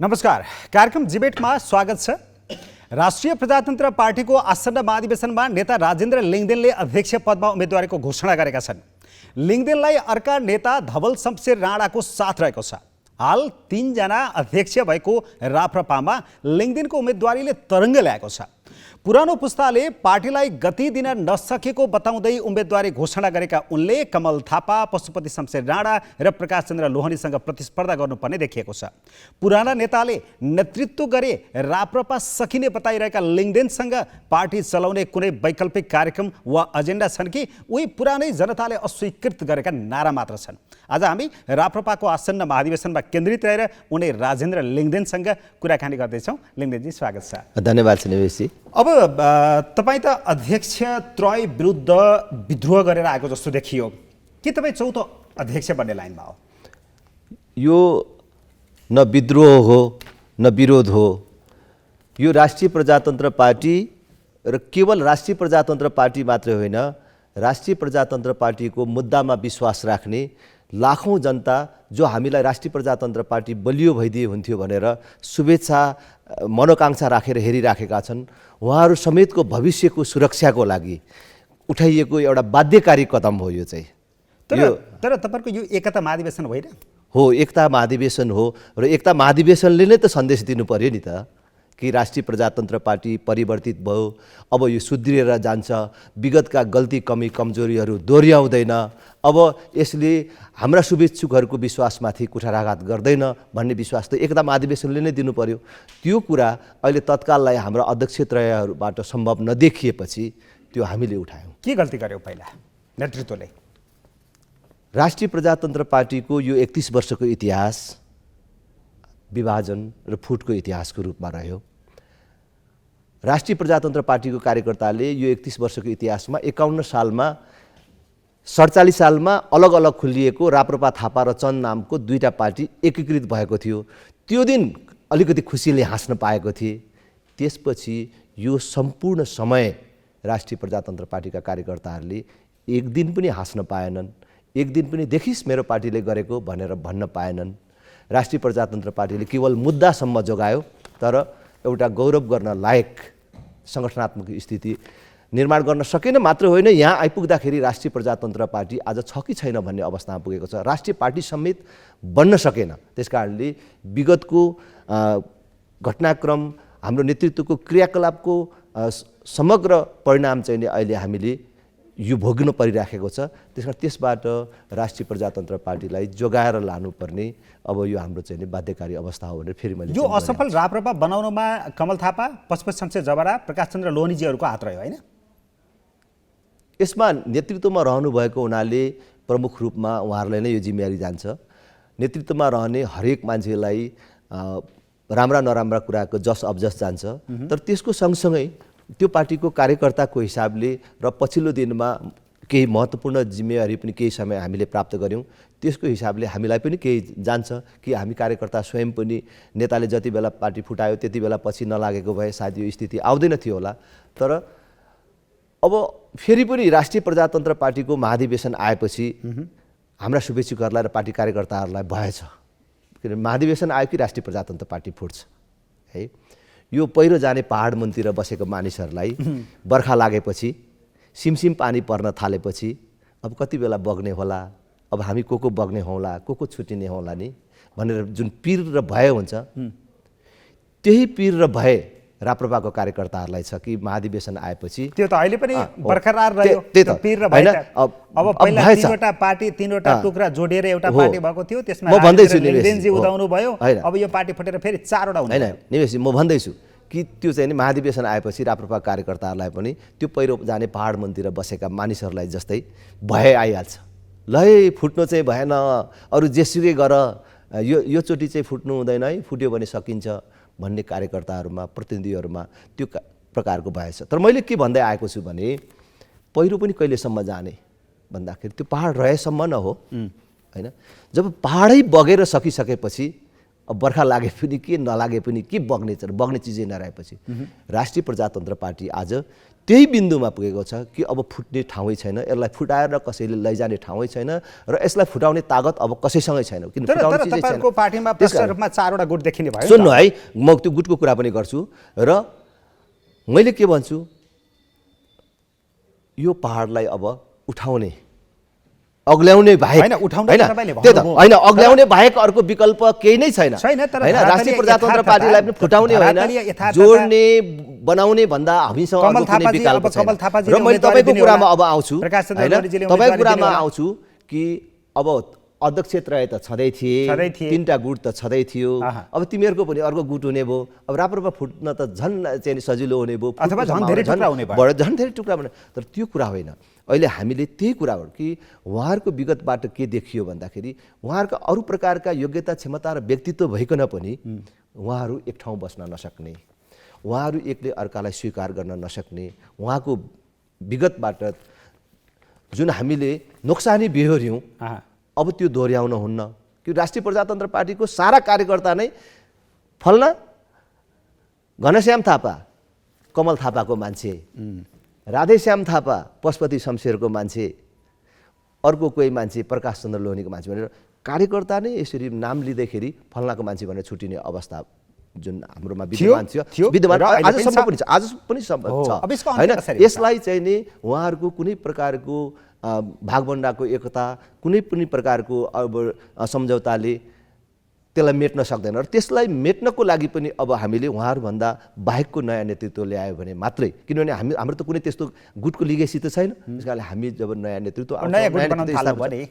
नमस्कार, कार्यक्रम डिबेटमा स्वागत छ। राष्ट्रिय प्रजातन्त्र पार्टीको आसन्न महाधिवेशनमा नेता राजेन्द्र लिङदेनले अध्यक्ष पदमा उम्मेदवारीको घोषणा गरेका छन्। लिङदेनलाई अर्का नेता धवल शमशेर राणाको साथ रहेको छ। हाल 3 जना अध्यक्ष भएको राप्रपामा लिङदेनको उम्मेदवारीले तरङ्ग ल्याएको छ। पुरानो पुस्ताले पार्टीलाई गति दिन नसकेको बताउँदै उम्मेदवारी घोषणा गरेका उनले कमल थापा, पशुपति शमशेर राणा र प्रकाश चन्द्र लोहनीसँग प्रतिस्पर्धा गर्नुपर्ने देखिएको छ। पुराना नेताले नेतृत्व गरे राप्रपा सकिने बताइरहेका लिङदेनसँग पार्टी चलाउने कुनै वैकल्पिक कार्यक्रम वा एजेन्डा छन् कि उही पुरानै जनताले अस्वीकृत गरेका नारा मात्र छन्? आज हामी राप्रपाको आसन्न महाधिवेशनमा केन्द्रित रहेर उनी राजेन्द्र लिङदेनसँग कुराकानी गर्दैछौँ। लिङदेनजी स्वागत छ। धन्यवाद छ निवेशजी। अब तपाईँ त अध्यक्ष त्रय विरुद्ध विद्रोह गरेर आएको जस्तो देखियो, के तपाईँ चौथो अध्यक्ष बन्ने लाइनमा हो? यो न विद्रोह हो न विरोध हो। यो राष्ट्रिय प्रजातन्त्र पार्टी र केवल राष्ट्रिय प्रजातन्त्र पार्टी मात्रै होइन, राष्ट्रिय प्रजातन्त्र पार्टीको मुद्दामा विश्वास राख्ने लाखौँ जनता जो हामीलाई राष्ट्रिय प्रजातन्त्र पार्टी बलियो भइदिए हुन्थ्यो भनेर शुभेच्छा मनोकांक्षा राखेर हेरिराखेका छन्, उहाँहरू समेतको भविष्यको सुरक्षाको लागि उठाइएको एउटा बाध्यकारी कदम हो यो चाहिँ। तर तपाईहरुको यो एकता महाधिवेशन होइन? हो, एकता महाधिवेशन हो र एकता महाधिवेशनले नै त सन्देश दिनु पर्यो नि त कि राष्ट्रिय प्रजातन्त्र पार्टी परिवर्तित भयो, अब यो सुध्रिएर जान्छ, विगतका गल्ती कमी कमजोरीहरू दोहोऱ्याउँदैन, अब यसले हाम्रा शुभेच्छुकहरूको विश्वासमाथि कुठाराघात गर्दैन भन्ने विश्वास त एकता महाधिवेशनले नै दिनु पर्यो। त्यो कुरा अहिले तत्काललाई हाम्रा अध्यक्षत्रयहरूबाट सम्भव नदेखिएपछि त्यो हामीले उठायौँ। के गल्ती गर्यो पहिला नेतृत्वले? राष्ट्रिय प्रजातन्त्र पार्टीको यो 31 वर्षको इतिहास विभाजन र फुटको इतिहासको रूपमा रह्यो। राष्ट्रिय प्रजातन्त्र पार्टीको कार्यकर्ताले यो 31 वर्षको इतिहासमा 51 सालमा 47 सालमा अलग अलग खुलिएको राप्रपा थापा र चन्द नामको 2टा पार्टी एकीकृत भएको थियो। त्यो दिन अलिकति खुसीले हाँस्न पाएको थिए। त्यसपछि यो सम्पूर्ण समय राष्ट्रिय प्रजातन्त्र पार्टीका कार्यकर्ताहरूले एक दिन पनि हाँस्न पाएनन्, एक दिन पनि देखिस् मेरो पार्टीले गरेको भनेर भन्न पाएनन्। राष्ट्रिय प्रजातन्त्र पार्टीले केवल मुद्दासम्म जोगायो, तर एउटा गौरव गर्न लायक सङ्गठनात्मक स्थिति निर्माण गर्न सकेन। मात्र होइन, यहाँ आइपुग्दाखेरि राष्ट्रिय प्रजातन्त्र पार्टी आज छ कि छैन भन्ने अवस्थामा पुगेको छ। राष्ट्रिय पार्टी समेत बन्न सकेन। त्यसकारणले विगतको घटनाक्रम, हाम्रो नेतृत्वको क्रियाकलापको समग्र परिणाम चाहिँ अहिले हामीले यो भोग्नु परिराखेको छ। त्यसकारण त्यसबाट राष्ट्रिय प्रजातन्त्र पार्टीलाई जोगाएर लानुपर्ने अब यो हाम्रो चाहिँ बाध्यकारी अवस्था हो भनेर फेरि मैले यो असफल राप्रपा बनाउनमा कमल थापा, पशुपति शमशेर जबरा, प्रकाश चन्द्र लोहनीजीहरूको हात रह्यो होइन? यसमा नेतृत्वमा रहनुभएको हुनाले प्रमुख रूपमा उहाँहरूलाई नै यो जिम्मेवारी जान्छ। नेतृत्वमा रहने हरेक मान्छेलाई राम्रा नराम्रा कुराको जस अबजस जान्छ, तर त्यसको सँगसँगै त्यो पार्टीको कार्यकर्ताको हिसाबले र पछिल्लो दिनमा केही महत्त्वपूर्ण जिम्मेवारी पनि केही समय हामीले प्राप्त गऱ्यौँ। त्यसको हिसाबले हामीलाई पनि केही जान्छ कि हामी कार्यकर्ता स्वयं पनि नेताले जति बेला पार्टी फुटायो त्यति बेला पछि नलागेको भए सायद यो स्थिति आउँदैन थियो होला। तर अब फेरि पनि राष्ट्रिय प्रजातन्त्र पार्टीको महाधिवेशन आएपछि हाम्रा शुभेच्छुकहरूलाई र पार्टी कार्यकर्ताहरूलाई भएछ, किनभने महाधिवेशन आयो कि राष्ट्रिय प्रजातन्त्र पार्टी फुट्छ है। यो पहिरो जाने पहाड मुनतिर बसेको मानिसहरूलाई बर्खा लागेपछि, सिमसिम पानी पर्न थालेपछि अब कति बेला बग्ने होला, अब हामी को बग्ने हौला, को छुटिने हौला नि भनेर जुन पिर र भय हुन्छ, त्यही पिर र भय राप्रपाको कार्यकर्ताहरूलाई छ कि महाधिवेशन आएपछि त्यो त अहिले पनि बरकरार रह्यो। त्यही त पिर र भय अब पहिला 3वटा पार्टी 3वटा टुक्रा जोडिएर एउटा पार्टी भएको थियो, त्यसमा म भन्दैछु लिङदेनजी उदाउनु भयो, अब यो पार्टी फुटेर फेरि 4वटा हुने हैन। निवेशजी, म भन्दैछु कि त्यो चाहिँ नि महाधिवेशन आएपछि राप्रपा कार्यकर्ताहरूलाई पनि त्यो पहिरो जाने पहाड मुनतिर बसेका मानिसहरूलाई जस्तै भय आइहाल्छ। ल है फुट्नु चाहिँ भएन, अरू जेसुकै गर, यो चोटि चाहिँ फुट्नु हुँदैन है, फुट्यो भने सकिन्छ भन्ने कार्यकर्ताहरूमा, प्रतिनिधिहरूमा त्यो प्रकारको भय छ। तर मैले के भन्दै आएको छु भने पहिरो पनि कहिलेसम्म जाने भन्दाखेरि त्यो पहाड रहेसम्म न हो होइन। जब पहाडै बगेर सकिसकेपछि अब बर्खा लागे पनि के नलागे पनि के बग्ने चिजै नरहेपछि राष्ट्रिय प्रजातन्त्र पार्टी आज त्यही बिन्दुमा पुगेको छ कि अब फुट्ने ठाउँै छैन, यसलाई फुटाएर कसैले लैजाने ठाउँै छैन र यसलाई फुटाउने तागत अब कसैसँगै छैन। किन फुटाउने चिजै छैन। तपाईहरुको पार्टीमा प्रष्ट रूपमा 4 वटा गुट देखिने भयो। सुन्नु है, म त्यो गुटको कुरा पनि गर्छु र मैले के भन्छु, यो पहाडलाई अब उठाउने अग्ल्याउने बाहेक हैन, उठाउने हैन, तपाईले त्यही त भन्नुभयो। हैन, अग्ल्याउने बाहेक अर्को विकल्प केही नै छैन। छैन, तर हैन, राष्ट्रिय धरातलीय प्रजातन्त्र यथार्थता- पार्टीलाई पनि फुटाउने होइन, धरातलीय यथार्थता- जोड्ने बनाउने भन्दा हामीसँग कमल अर्को कुनै थापाजी, विकल्प अब छैन। कमल थापाजीले र मैले उम्मेदवारी तपाईको दिने कुरामा होला। अब आउँछु प्रकाश चन्द्र हैन, गौरीजीले तपाईको उम्मेदवारी कुरामा दिने होला। आउँछु कि अब अध्यक्ष त्रय त छँदै छँदै थिए। थिए, 3टा गुट त छँदै थियो। आहा। अब तिमीहरूको पनि अर्को गुट हुने भयो, अब राप्रपा फुट्न त झन् चाहिँ सजिलो हुने भयो, अथवा फुट्ने झन् धेरै सम्भावना टुक्रा हुने भयो। बढ्यो, झन् धेरै टुक्रा हुने। तर त्यो कुरा होइन, अहिले हामीले त्यही कुरा हो कि उहाँहरूको विगतबाट के देखियो भन्दाखेरि उहाँहरूका अरू प्रकारका योग्यता क्षमता र व्यक्तित्व भइकन पनि उहाँहरू एक ठाउँ बस्न नसक्ने, उहाँहरू एकले अर्कालाई स्वीकार गर्न नसक्ने, उहाँको विगतबाट जुन हामीले नोक्सानी बेहोर्यौँ अब त्यो दोहोऱ्याउन हुन्न। कि राष्ट्रिय प्रजातन्त्र पार्टीको सारा कार्यकर्ता नै फल्ना घनश्याम थापा कमल थापाको मान्छे, राधेश्याम थापा पशुपति शमशेरको मान्छे, अर्को कोही मान्छे प्रकाश चन्द्र लोहनीको मान्छे भनेर कार्यकर्ता नै यसरी नाम लिँदैखेरि फल्नाको मान्छे भनेर छुटिने अवस्था जुन हाम्रोमा विद्यमान थियो, विद्यमान आजसम्म पनि छ, आज पनि छ हैन। यसलाई चाहिँ नि उहाँहरूको कुनै प्रकारको भागभण्डाको एकता, कुनै पनि प्रकारको अब सम्झौताले त्यसलाई मेट्न सक्दैन र त्यसलाई मेट्नको लागि पनि अब हामीले उहाँहरूभन्दा बाहेकको नयाँ नेतृत्व ल्यायो भने मात्रै, किनभने हाम्रो त कुनै त्यस्तो गुटको लिगेसी त छैन। त्यस कारणले हामी जब नयाँ नेतृत्व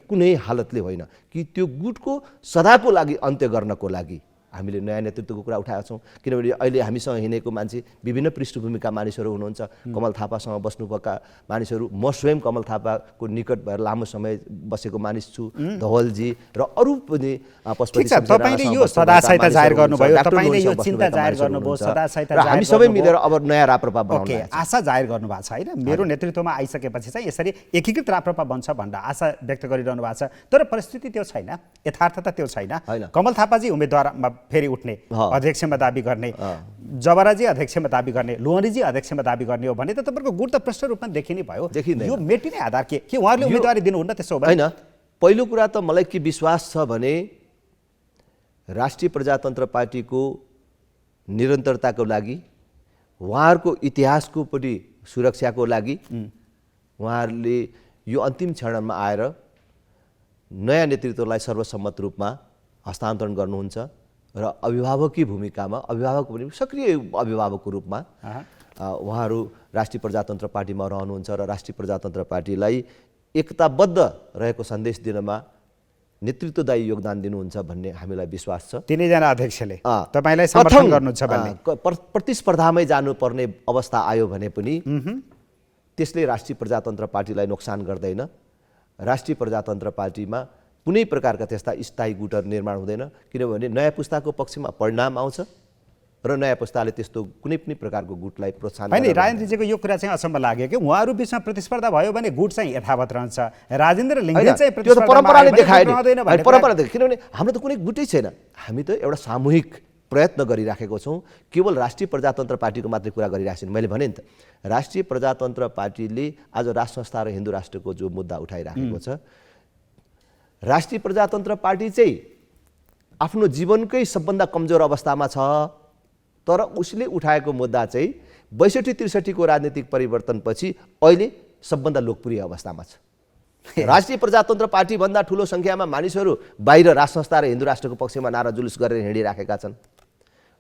कुनै हालतले होइन कि त्यो गुटको सदाको लागि अन्त्य गर्नको लागि हामीले नयाँ नेतृत्वको कुरा उठाएका छौँ। किनभने अहिले हामीसँग हिँडेको मान्छे विभिन्न पृष्ठभूमिका मानिसहरू हुनुहुन्छ। कमल थापासँग बस्नुभएका मानिसहरू, म स्वयं कमल थापाको निकट भएर लामो समय बसेको मानिस छु, धवलजी र अरू पनि पशुपति शमशेर। तपाईले यो सदाशयता जाहेर गर्नुभयो, तपाईले यो चिन्ता जाहेर गर्नुभयो, सदाशयता र हामी सबै मिलेर अब नयाँ राप्रपा बनाउन ओके, आशा जाहेर गर्नुभएको छ हैन। मेरो नेतृत्वमा आइसकेपछि चाहिँ यसरी एकीकृत राप्रपा बन्छ भनेर आशा व्यक्त गरिरहनु भएको छ। तर परिस्थिति त्यो छैन, यथार्थता त्यो छैन। कमल थापाजी उम्मेदवारमा फेरि उठ्ने, अध्यक्षमा दाबी गर्ने, जबराजी अध्यक्षमा दाबी गर्ने, लोहनीजी अध्यक्षमा दाबी गर्ने हो भने त तपाईको गुट त प्रष्ट रूपमा देखिने भयो। यो मेटिने आधार के उहाँहरूले उम्मेदवारी दिनुहुन्न त्यसो हो हैन? पहिलो कुरा त मलाई के विश्वास छ भने राष्ट्रिय प्रजातन्त्र पार्टीको निरन्तरताको लागि, उहाँहरूको इतिहासको पनि सुरक्षाको लागि उहाँहरूले यो अन्तिम क्षणमा आएर नयाँ नेतृत्वलाई सर्वसम्मत रूपमा हस्तान्तरण गर्नुहुन्छ र अभिभावकीय भूमिकामा, अभिभावक पनि सक्रिय अभिभावकको रूपमा उहाँहरू राष्ट्रिय प्रजातन्त्र पार्टीमा रहनुहुन्छ र राष्ट्रिय प्रजातन्त्र पार्टीलाई एकताबद्ध रहेको सन्देश दिनमा नेतृत्वदायी योगदान दिनुहुन्छ भन्ने हामीलाई विश्वास छ। तिनैजना अध्यक्षले तपाईलाई समर्थन गर्नुहुन्छ भन्ने प्रतिस्पर्धामै जानुपर्ने अवस्था आयो भने पनि त्यसले राष्ट्रिय प्रजातन्त्र पार्टीलाई नोक्सान गर्दैन। राष्ट्रिय प्रजातन्त्र पार्टीमा कुनै प्रकारका त्यस्ता स्थायी गुटहरू निर्माण हुँदैन, किनभने नयाँ पुस्ताको पक्षमा परिणाम आउँछ र नयाँ पुस्ताले त्यस्तो कुनै पनि प्रकारको गुटलाई प्रोत्साहन होइन। राजेन्द्रजीको यो कुरा चाहिँ अचम्म लाग्यो कि उहाँहरू बिचमा प्रतिस्पर्धा भयो भने गुट चाहिँ यथावत रहन्छ, राजेन्द्र लिङ्गदेन चाहिँ परम्पराले देखायो, परम्परा देखायो। किनभने हाम्रो त कुनै गुटै छैन, हामी त एउटा सामूहिक प्रयत्न गरिराखेको छौँ। केवल राष्ट्रिय प्रजातन्त्र पार्टीको मात्रै कुरा गरिरहेको छैन। मैले भने नि त राष्ट्रिय प्रजातन्त्र पार्टीले आज राष्ट्र संस्था र हिन्दू राष्ट्रको जो मुद्दा उठाइराखेको छ, राष्ट्रिय प्रजातन्त्र पार्टी चाहिँ आफ्नो जीवनकै सबभन्दा कमजोर अवस्थामा छ, तर उसले उठाएको मुद्दा चाहिँ 62-63 को राजनीतिक परिवर्तनपछि अहिले सबभन्दा लोकप्रिय अवस्थामा छ। राष्ट्रिय प्रजातन्त्र पार्टी भन्दा ठुलो संख्यामा मानिसहरू बाहिर राष्ट्र संस्था र हिन्दू राष्ट्रको पक्षमा नारा जुलुस गरेर हिँडिराखेका छन्।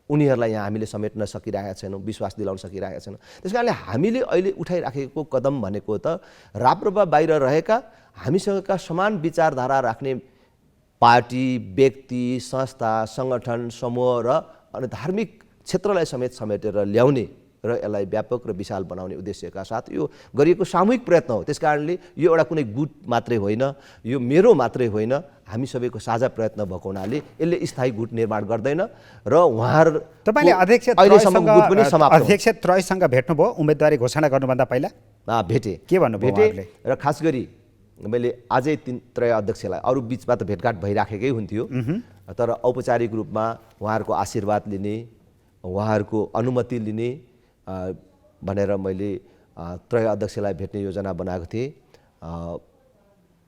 उनीहरूलाई यहाँ हामीले समेट्न सकिरहेका छैनौँ, विश्वास दिलाउन सकिरहेका छैनौँ। त्यस कारणले हामीले अहिले उठाइराखेको कदम भनेको त राप्रपा बाहिर रहेका हामीसँगका समान विचारधारा राख्ने पार्टी, व्यक्ति, संस्था, सङ्गठन, समूह र अनि धार्मिक क्षेत्रलाई समेटेर ल्याउने र यसलाई व्यापक र विशाल बनाउने उद्देश्यका साथ यो गरिएको सामूहिक प्रयत्न हो। त्यसकारणले यो एउटा कुनै गुट मात्रै होइन, यो मेरो मात्रै होइन, हामी सबैको साझा प्रयत्न भएको हुनाले यसले स्थायी गुट निर्माण गर्दैन र उहाँहरू तपाईले अध्यक्ष त्रयसँग भेट्नुभयो उम्मेदवारी घोषणा गर्नुभन्दा पहिला? भेटे। के भन्नुभयो उहाँहरूले? र खास गरी मैले आजै त्रय अध्यक्षलाई, अरू बिचमा त भेटघाट भइराखेकै हुन्थ्यो, तर औपचारिक रूपमा उहाँहरूको आशीर्वाद लिने, उहाँहरूको अनुमति लिने भनेर मैले त्रय अध्यक्षलाई भेट्ने योजना बनाएको थिएँ।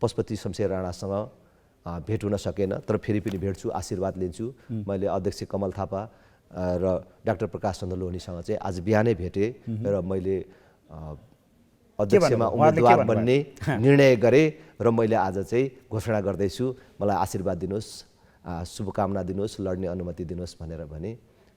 पशुपति शमशेर राणासँग भेट हुन सकेन, तर फेरि पनि भेट्छु, आशीर्वाद लिन्छु। मैले अध्यक्ष कमल थापा र डाक्टर प्रकाश चन्द्र लोहनीसँग चाहिँ आज बिहानै भेटेँ र मैले अध्यक्षमा उम्मेदवार बन्ने निर्णय गरेँ र मैले आज चाहिँ घोषणा गर्दैछु, मलाई आशीर्वाद दिनुहोस्, शुभकामना दिनुहोस्, लड्ने अनुमति दिनुहोस् भनेर भने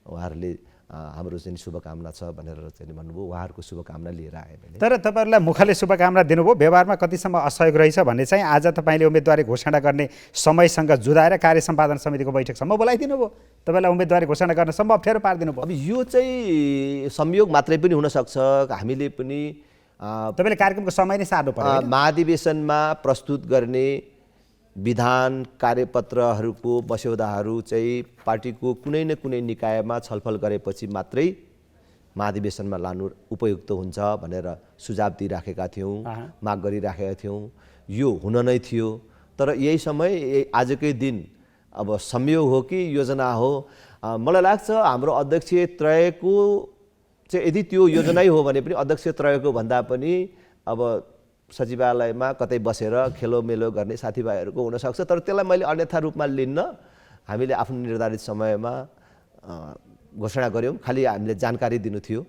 उहाँहरूले हाम्रो चाहिँ शुभकामना छ भनेर चाहिँ भन्नुभयो। उहाँहरूको शुभकामना लिएर आएँ मैले। तर तपाईँहरूलाई मुखले शुभकामना दिनुभयो, व्यवहारमा कतिसम्म असहयोग रहेछ भन्ने चाहिँ आज तपाईँले उम्मेदवारी घोषणा गर्ने समयसँग जुदाएर कार्य सम्पादन समितिको बैठकसम्म बोलाइदिनु भयो। तपाईँलाई उम्मेदवारी घोषणा गर्नसम्म अप्ठ्यारो पारिदिनु भयो। अब यो चाहिँ संयोग मात्रै पनि हुनसक्छ। हामीले पनि तपाईँले कार्यक्रमको समय नै सार्नु पर्यो। महाधिवेशनमा प्रस्तुत गर्ने विधान कार्यपत्रहरूको मस्यौदाहरू चाहिँ पार्टीको कुनै न कुनै निकायमा छलफल गरेपछि मात्रै महाधिवेशनमा लानु उपयुक्त हुन्छ भनेर सुझाव दिइराखेका थियौँ, माग गरिराखेका थियौँ। यो हुन नै थियो, तर यही समय आजकै दिन अब संयोग हो कि योजना हो, मलाई लाग्छ हाम्रो अध्यक्ष त्रयको चाहिँ यदि त्यो योजनै हो भने पनि अध्यक्ष त्रयको भन्दा पनि अब सचिवालयमा कतै बसेर खेलोमेलो गर्ने साथीभाइहरूको हुनसक्छ, तर त्यसलाई मैले अन्यथा रूपमा लिन्न। हामीले आफ्नो निर्धारित समयमा घोषणा गऱ्यौँ, खालि हामीले जानकारी दिनु थियो।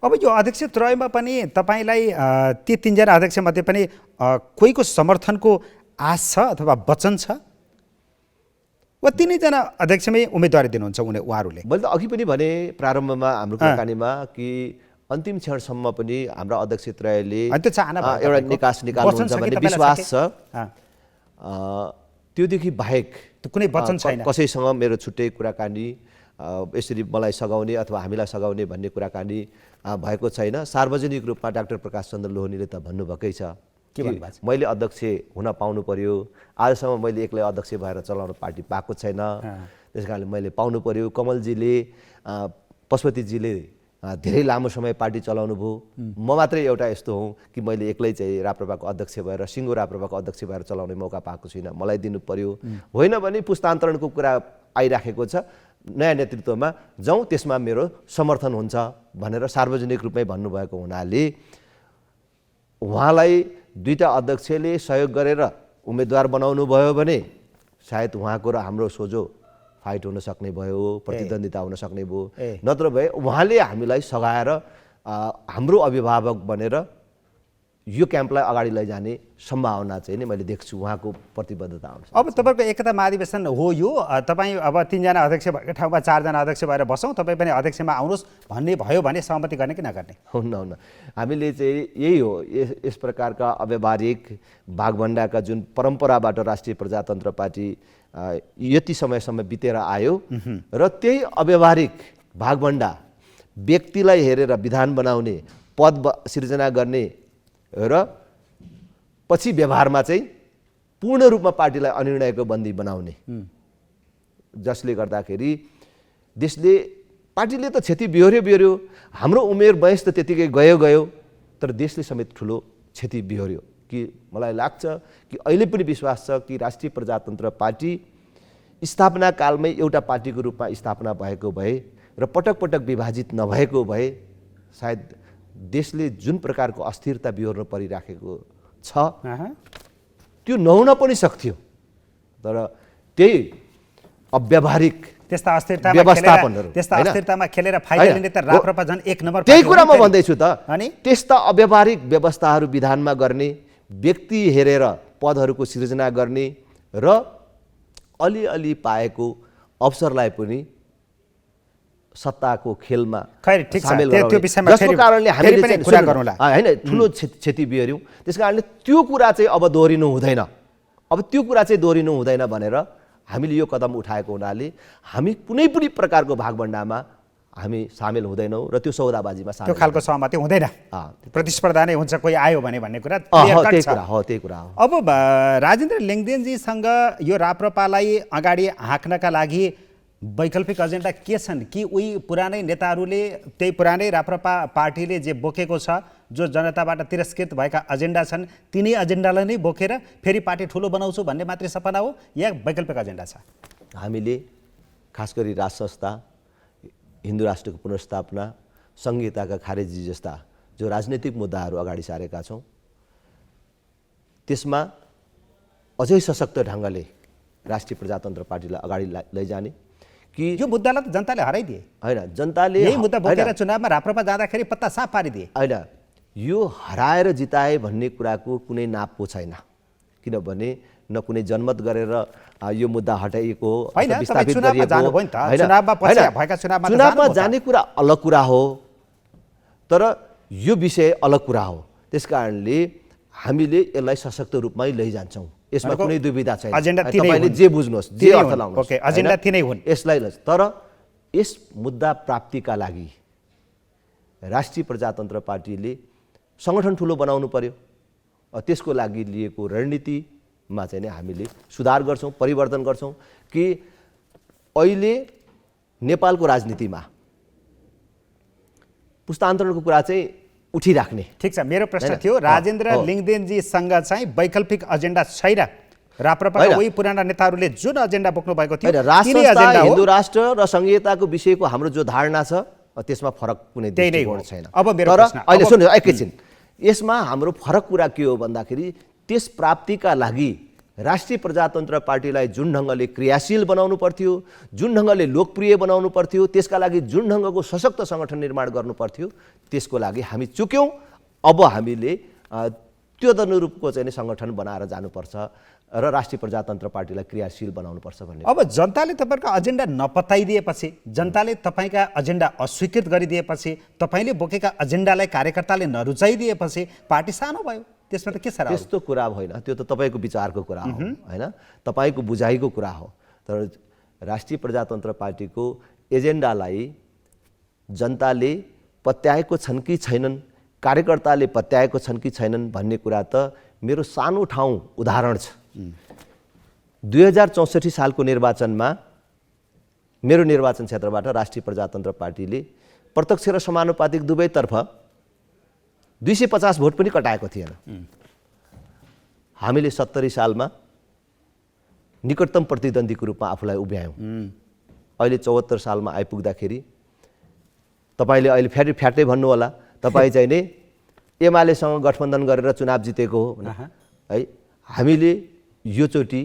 अब यो अध्यक्ष त्रयमा पनि तपाईँलाई ती तीनजना अध्यक्षमध्ये पनि कोहीको समर्थनको आश छ अथवा वचन छ वा तिनैजना अध्यक्षमै उम्मेदवारी दिनुहुन्छ उहाँहरूले? मैले त अघि पनि भने प्रारम्भमा हाम्रो कुराकानीमा कि अन्तिम क्षणसम्म पनि हाम्रो अध्यक्ष त्रयले एउटा निकास निकाल्नुहुन्छ भन्ने विश्वास छ। त्योदेखि बाहेक कुनै वचन छैन, कसैसँग मेरो छुट्टै कुराकानी यसरी मलाई सघाउने अथवा हामीलाई सघाउने भन्ने कुराकानी भएको छैन। सार्वजनिक रूपमा डाक्टर प्रकाश चन्द्र लोहनीले त भन्नुभएकै छ कि मैले अध्यक्ष हुन पाउनु पर्यो। आजसम्म मैले एक्लै अध्यक्ष भएर चलाउन पार्टी पाएको छैन, त्यस कारणले मैले पाउनु पर्यो। कमलजीले पशुपतिजीले धेरै लामो समय पार्टी चलाउनु भयो, म मात्रै एउटा यस्तो हुँ कि मैले एक्लै चाहिँ राप्रपाको अध्यक्ष भएर सिङ्गो राप्रपाको अध्यक्ष भएर चलाउने मौका पाएको छुइनँ, मलाई दिनु पर्यो। होइन भने पुस्तान्तरणको कुरा आइराखेको छ, नयाँ नेतृत्वमा जाउँ, त्यसमा मेरो समर्थन हुन्छ भनेर सार्वजनिक रूपमै भन्नुभएको हुनाले उहाँलाई दुईटा अध्यक्षले सहयोग गरेर उम्मेदवार बनाउनु भयो भने सायद उहाँको र हाम्रो सोझो फाइट हुन सक्ने भयो, प्रतिद्वन्दिता हुन सक्ने भयो। नत्र भए उहाँले हामीलाई सघाएर हाम्रो अभिभावक बनेर यो क्याम्पलाई अगाडि लैजाने सम्भावना चाहिँ नि मैले देख्छु, उहाँको प्रतिबद्धता अनुसार। अब तपाईँको एकता महाधिवेशन हो यो, तपाईँ अब तीनजना अध्यक्ष भएको ठाउँमा चारजना अध्यक्ष भएर बसौँ, तपाईँ पनि अध्यक्षमा आउनुहोस् भन्ने भयो भने सहमति गर्ने कि नगर्ने? हुन्न, हामीले चाहिँ यही हो, यस प्रकारका अव्यावहारिक भागभण्डाका जुन परम्पराबाट राष्ट्रिय प्रजातन्त्र पार्टी यति समयसम्म बितेर आयो र त्यही अव्यावहारिक भागभण्डा व्यक्तिलाई हेरेर विधान बनाउने, पद सिर्जना गर्ने र पछि व्यवहारमा चाहिँ पूर्ण रूपमा पार्टीलाई अनिर्णयको बन्दी बनाउने, जसले गर्दाखेरि देशले पार्टीले त क्षति बिहोर्यो, हाम्रो उमेर वयस त त्यतिकै गयो, तर देशले समेत ठुलो क्षति बिहोर्यो। कि मलाई लाग्छ कि अहिले पनि विश्वास छ कि राष्ट्रिय प्रजातन्त्र पार्टी स्थापना कालमै एउटा पार्टीको रूपमा स्थापना भएको भए र पटक पटक विभाजित नभएको भए सायद देशले जुन प्रकारको अस्थिरता बिहोर्न परिराखेको छ त्यो नहुन पनि सक्थ्यो। तर त्यही अव्यावहारिक त्यस्ता अस्थिरतामा खेलेर फाइदा लिने त राप्रपा झन् एक नम्बर। त्यही कुरा म भन्दैछु त, अनि त्यस्ता अव्यावहारिक व्यवस्थाहरू विधानमा गर्ने, व्यक्ति हेरेर पदहरूको सिर्जना गर्ने र अलिअलि पाएको अवसरलाई पनि सत्ताको खेलमा सामेल गराउने, जसको कारणले हामीले होइन ठुलो क्षति बिहोर्यौँ। त्यस कारणले त्यो कुरा चाहिँ अब दोहोरिनु हुँदैन भनेर हामीले यो कदम उठाएको हुनाले हामी कुनै पनि प्रकारको भागभण्डामा हामी सामेल हुँदैनौँ र त्यो सौदाबाजीमा त्यो खालको सहमति हुँदैन, प्रतिस्पर्धा नै हुन्छ कोही आयो भने भन्ने कुरा त्यही कुरा हो। अब राजेन्द्र लिङदेनजीसँग यो राप्रपालाई अगाडि हाँक्नका लागि वैकल्पिक एजेन्डा के छन् कि उही पुरानै नेताहरूले त्यही पुरानै राप्रपा पार्टीले जे बोकेको छ, जो जनताबाट तिरस्कृत भएका एजेन्डा छन्, तिनै एजेन्डालाई नै बोकेर फेरि पार्टी ठुलो बनाउँछु भन्ने मात्रै सपना हो या वैकल्पिक एजेन्डा छ? हामीले खास गरी राज संस्था, हिन्दू राष्ट्रको पुनर्स्थापना, संहिताका खारेजी जस्ता जो राजनीतिक मुद्दाहरू अगाडि सारेका छौँ त्यसमा अझै सशक्त ढङ्गले राष्ट्रिय प्रजातन्त्र पार्टीलाई अगाडि लैजाने कि यो मुद्दालाई त जनताले हराइदिए होइन जनताले यही मुद्दा बोकेर होइन, चुनावमा राप्रपा जाँदाखेरि पत्ता साफ पारिदिए। होइन यो हराएर जिताए भन्ने कुराको कुनै नाप पो छैन किनभने न कुनै जनमत गरेर यो मुद्दा हटाइएको हो होइन, अथवा तपाईँ विस्थापित चुनावमा गरिएको जानुभयो नि त, होइन, चुनावमा पछि होइन, भएका चुनावमा त चुनावमा जानुभयो त। जाने कुरा अलग कुरा हो तर यो विषय अलग कुरा हो त्यसकारणले हामीले यसलाई सशक्त रूपमै लैजान्छौँ यसमा भनेको कुनै दुविधा छैन एजेन्डा तिनै तपाईँले हुन्। जे बुझ्नुहोस् जे तिनै अर्थ हुन्। लाउनुहोस् ओके, एजेन्डा होइन? तिनै हुन्। यसलाई तर यस मुद्दा प्राप्तिका लागि राष्ट्रिय प्रजातन्त्र पार्टीले सङ्गठन ठुलो बनाउनु पर्यो त्यसको लागि लिएको रणनीतिमा चाहिँ नि हामीले सुधार गर्छौँ परिवर्तन गर्छौँ कि अहिले नेपालको राजनीतिमा पुस्तान्तरणको कुरा चाहिँ उठिराख्ने ठिक छ, मेरो प्रश्न होइन? थियो राजेन्द्र हो। लिङदेनजीसँग चाहिँ वैकल्पिक एजेन्डा छैन। राप्रपाका होइन। उही पुराना नेताहरूले जुन एजेन्डा बोक्नु भएको थियो होइन राष्ट्र तिनै संस्था, एजेन्डा हो। हिन्दू राष्ट्र र संघीयताको विषयको हाम्रो जो धारणा छ त्यसमा फरक कुनै त्यही नै हो। दृष्टिकोण छैन अब मेरो तर प्रश्न, अहिले अब- सुन्नु एकैछिन यसमा हाम्रो फरक कुरा के हो भन्दाखेरि त्यस प्राप्तिका लागि राष्ट्रिय प्रजातन्त्र पार्टीलाई जुन ढङ्गले क्रियाशील बनाउनु पर्थ्यो जुन ढङ्गले लोकप्रिय बनाउनु पर्थ्यो त्यसका लागि जुन ढङ्गको सशक्त सङ्गठन निर्माण गर्नु पर्थ्यो त्यसको लागि हामी चुक्यौँ अब हामीले त्यो अनुरूपको चाहिँ नि सङ्गठन बनाएर जानुपर्छ र राष्ट्रिय प्रजातन्त्र पार्टीलाई क्रियाशील बनाउनुपर्छ भन्ने अब जनताले तपाईँको एजेन्डा नपताइदिएपछि जनताले तपाईँका एजेन्डा अस्वीकृत गरिदिएपछि तपाईँले बोकेका एजेन्डालाई कार्यकर्ताले नरुचाइदिएपछि पार्टी सानो भयो त्यसमा त के छ र? त्यस्तो कुरा होइन त्यो त तपाईँको विचारको कुरा हो होइन तपाईँको बुझाइको कुरा हो तर राष्ट्रिय प्रजातन्त्र पार्टीको एजेन्डालाई जनताले पत्याएको छन् कि छैनन् कार्यकर्ताले पत्याएको छन् कि छैनन् भन्ने कुरा त मेरो सानो ठाउँ उदाहरण छ 2064 सालको निर्वाचनमा मेरो निर्वाचन क्षेत्रबाट राष्ट्रिय प्रजातन्त्र पार्टीले प्रत्यक्ष र समानुपातिक दुवैतर्फ 250 भोट पनि कटाएको थिएन हामीले 70 सालमा निकटतम प्रतिद्वन्द्वीको रूपमा आफूलाई उभ्यायौँ अहिले 74 सालमा आइपुग्दाखेरि तपाईँले अहिले फ्याटै भन्नु होला तपाईँ चाहिँ नि एमालेसँग गठबन्धन गरेर चुनाव जितेको हो भने है हामीले योचोटि